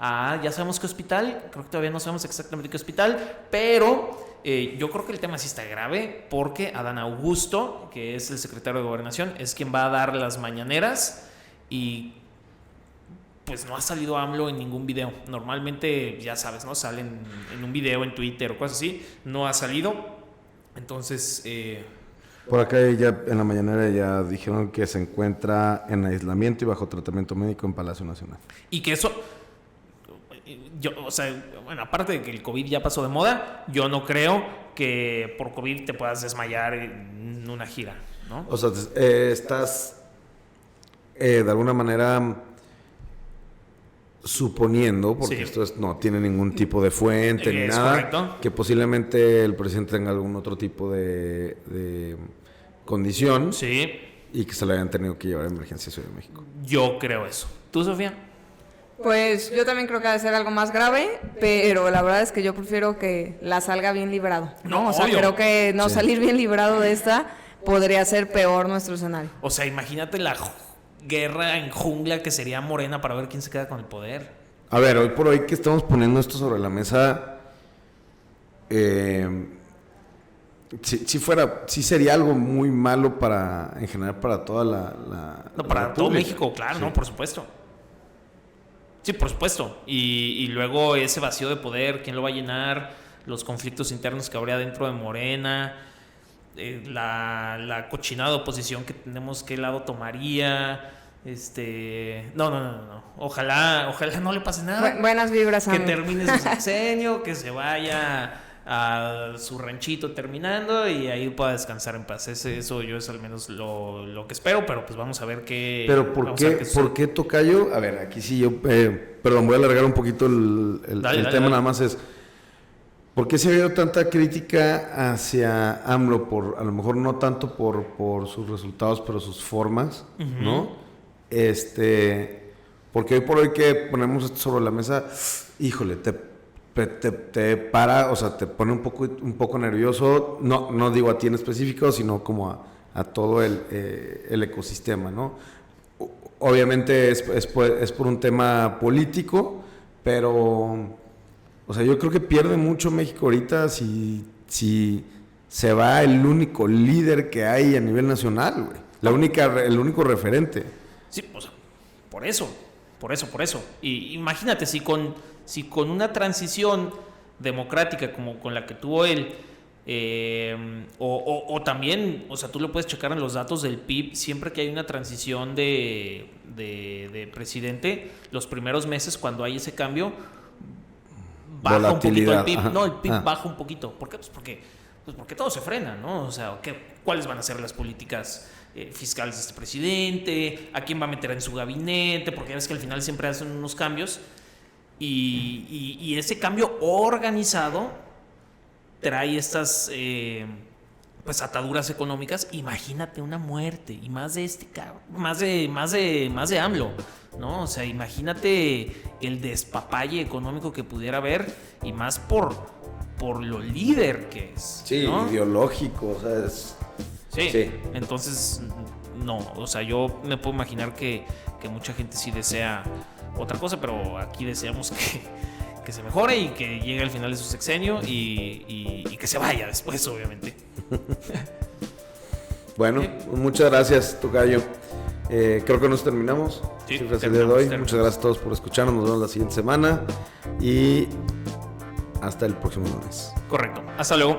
a, ya sabemos qué hospital, creo que todavía no sabemos exactamente qué hospital, pero yo creo que el tema sí está grave, porque Adán Augusto, que es el secretario de Gobernación, es quien va a dar las mañaneras y pues no ha salido AMLO en ningún video. Normalmente, ya sabes, ¿no? Salen en un video en Twitter o cosas así. No ha salido. Entonces... Por acá ya en la mañanera ya dijeron que se encuentra en aislamiento y bajo tratamiento médico en Palacio Nacional. Y que eso, o sea, bueno, aparte de que el COVID ya pasó de moda, yo no creo que por COVID te puedas desmayar en una gira, ¿no? O sea, estás de alguna manera suponiendo, porque esto no tiene ningún tipo de fuente ni nada, correcto, que posiblemente el presidente tenga algún otro tipo de condición, y que se le hayan tenido que llevar a emergencia a Ciudad de México. Yo creo eso. ¿Tú, Sofía? Pues yo también creo que ha de ser algo más grave, pero la verdad es que yo prefiero que la salga bien librado, ¿no? O sea, obvio. creo que no salir bien librado de esta podría ser peor nuestro escenario. O sea, imagínate la guerra en jungla que sería Morena para ver quién se queda con el poder. A ver, hoy por hoy que estamos poniendo esto sobre la mesa, sí sería algo muy malo en general para toda la para todo México, claro, sí. No, por supuesto. Sí, por supuesto. Y luego ese vacío de poder, ¿quién lo va a llenar? Los conflictos internos que habría dentro de Morena, la cochinada de oposición que tenemos, qué lado tomaría. No. Ojalá no le pase nada. Buenas vibras, que termine su sexenio, que se vaya a su ranchito terminando y ahí pueda descansar en paz. Eso yo es al menos lo que espero, pero pues vamos a ver qué. Pero ¿por qué, tocayo? A ver, aquí sí yo, perdón, voy a alargar un poquito el tema, nada más es. ¿Por qué se ha habido tanta crítica hacia AMLO? A lo mejor no tanto por sus resultados, pero sus formas, ¿no? Porque hoy por hoy que ponemos esto sobre la mesa, híjole, te para, o sea, te pone un poco nervioso, no digo a ti en específico, sino como a todo el ecosistema, ¿no? Obviamente es por un tema político, pero, o sea, yo creo que pierde mucho México ahorita si se va el único líder que hay a nivel nacional, güey, el único referente. Sí, pues, por eso. Y imagínate, si con una transición democrática como con la que tuvo él, o también, o sea, tú lo puedes checar en los datos del PIB, siempre que hay una transición de presidente, los primeros meses cuando hay ese cambio, baja un poquito el PIB. El PIB baja un poquito. ¿Por qué? Pues porque todo se frena, ¿no? O sea, ¿cuáles van a ser las políticas fiscales de este presidente? ¿A quién va a meter en su gabinete? Porque ya ves que al final siempre hacen unos cambios. Y ese cambio organizado trae estas pues ataduras económicas. Imagínate una muerte y más de AMLO, ¿no? O sea, imagínate el despapalle económico que pudiera haber y más por lo líder que es. Sí, ¿no? Ideológico, o sea, Sí. Entonces, no, o sea, yo me puedo imaginar que mucha gente sí desea otra cosa, pero aquí deseamos que se mejore y que llegue al final de su sexenio y que se vaya después, obviamente. Bueno, muchas gracias, tocayo. Creo que nos terminamos. Sí, el día de hoy. Muchas gracias a todos por escucharnos. Nos vemos la siguiente semana y hasta el próximo lunes. Correcto. Hasta luego.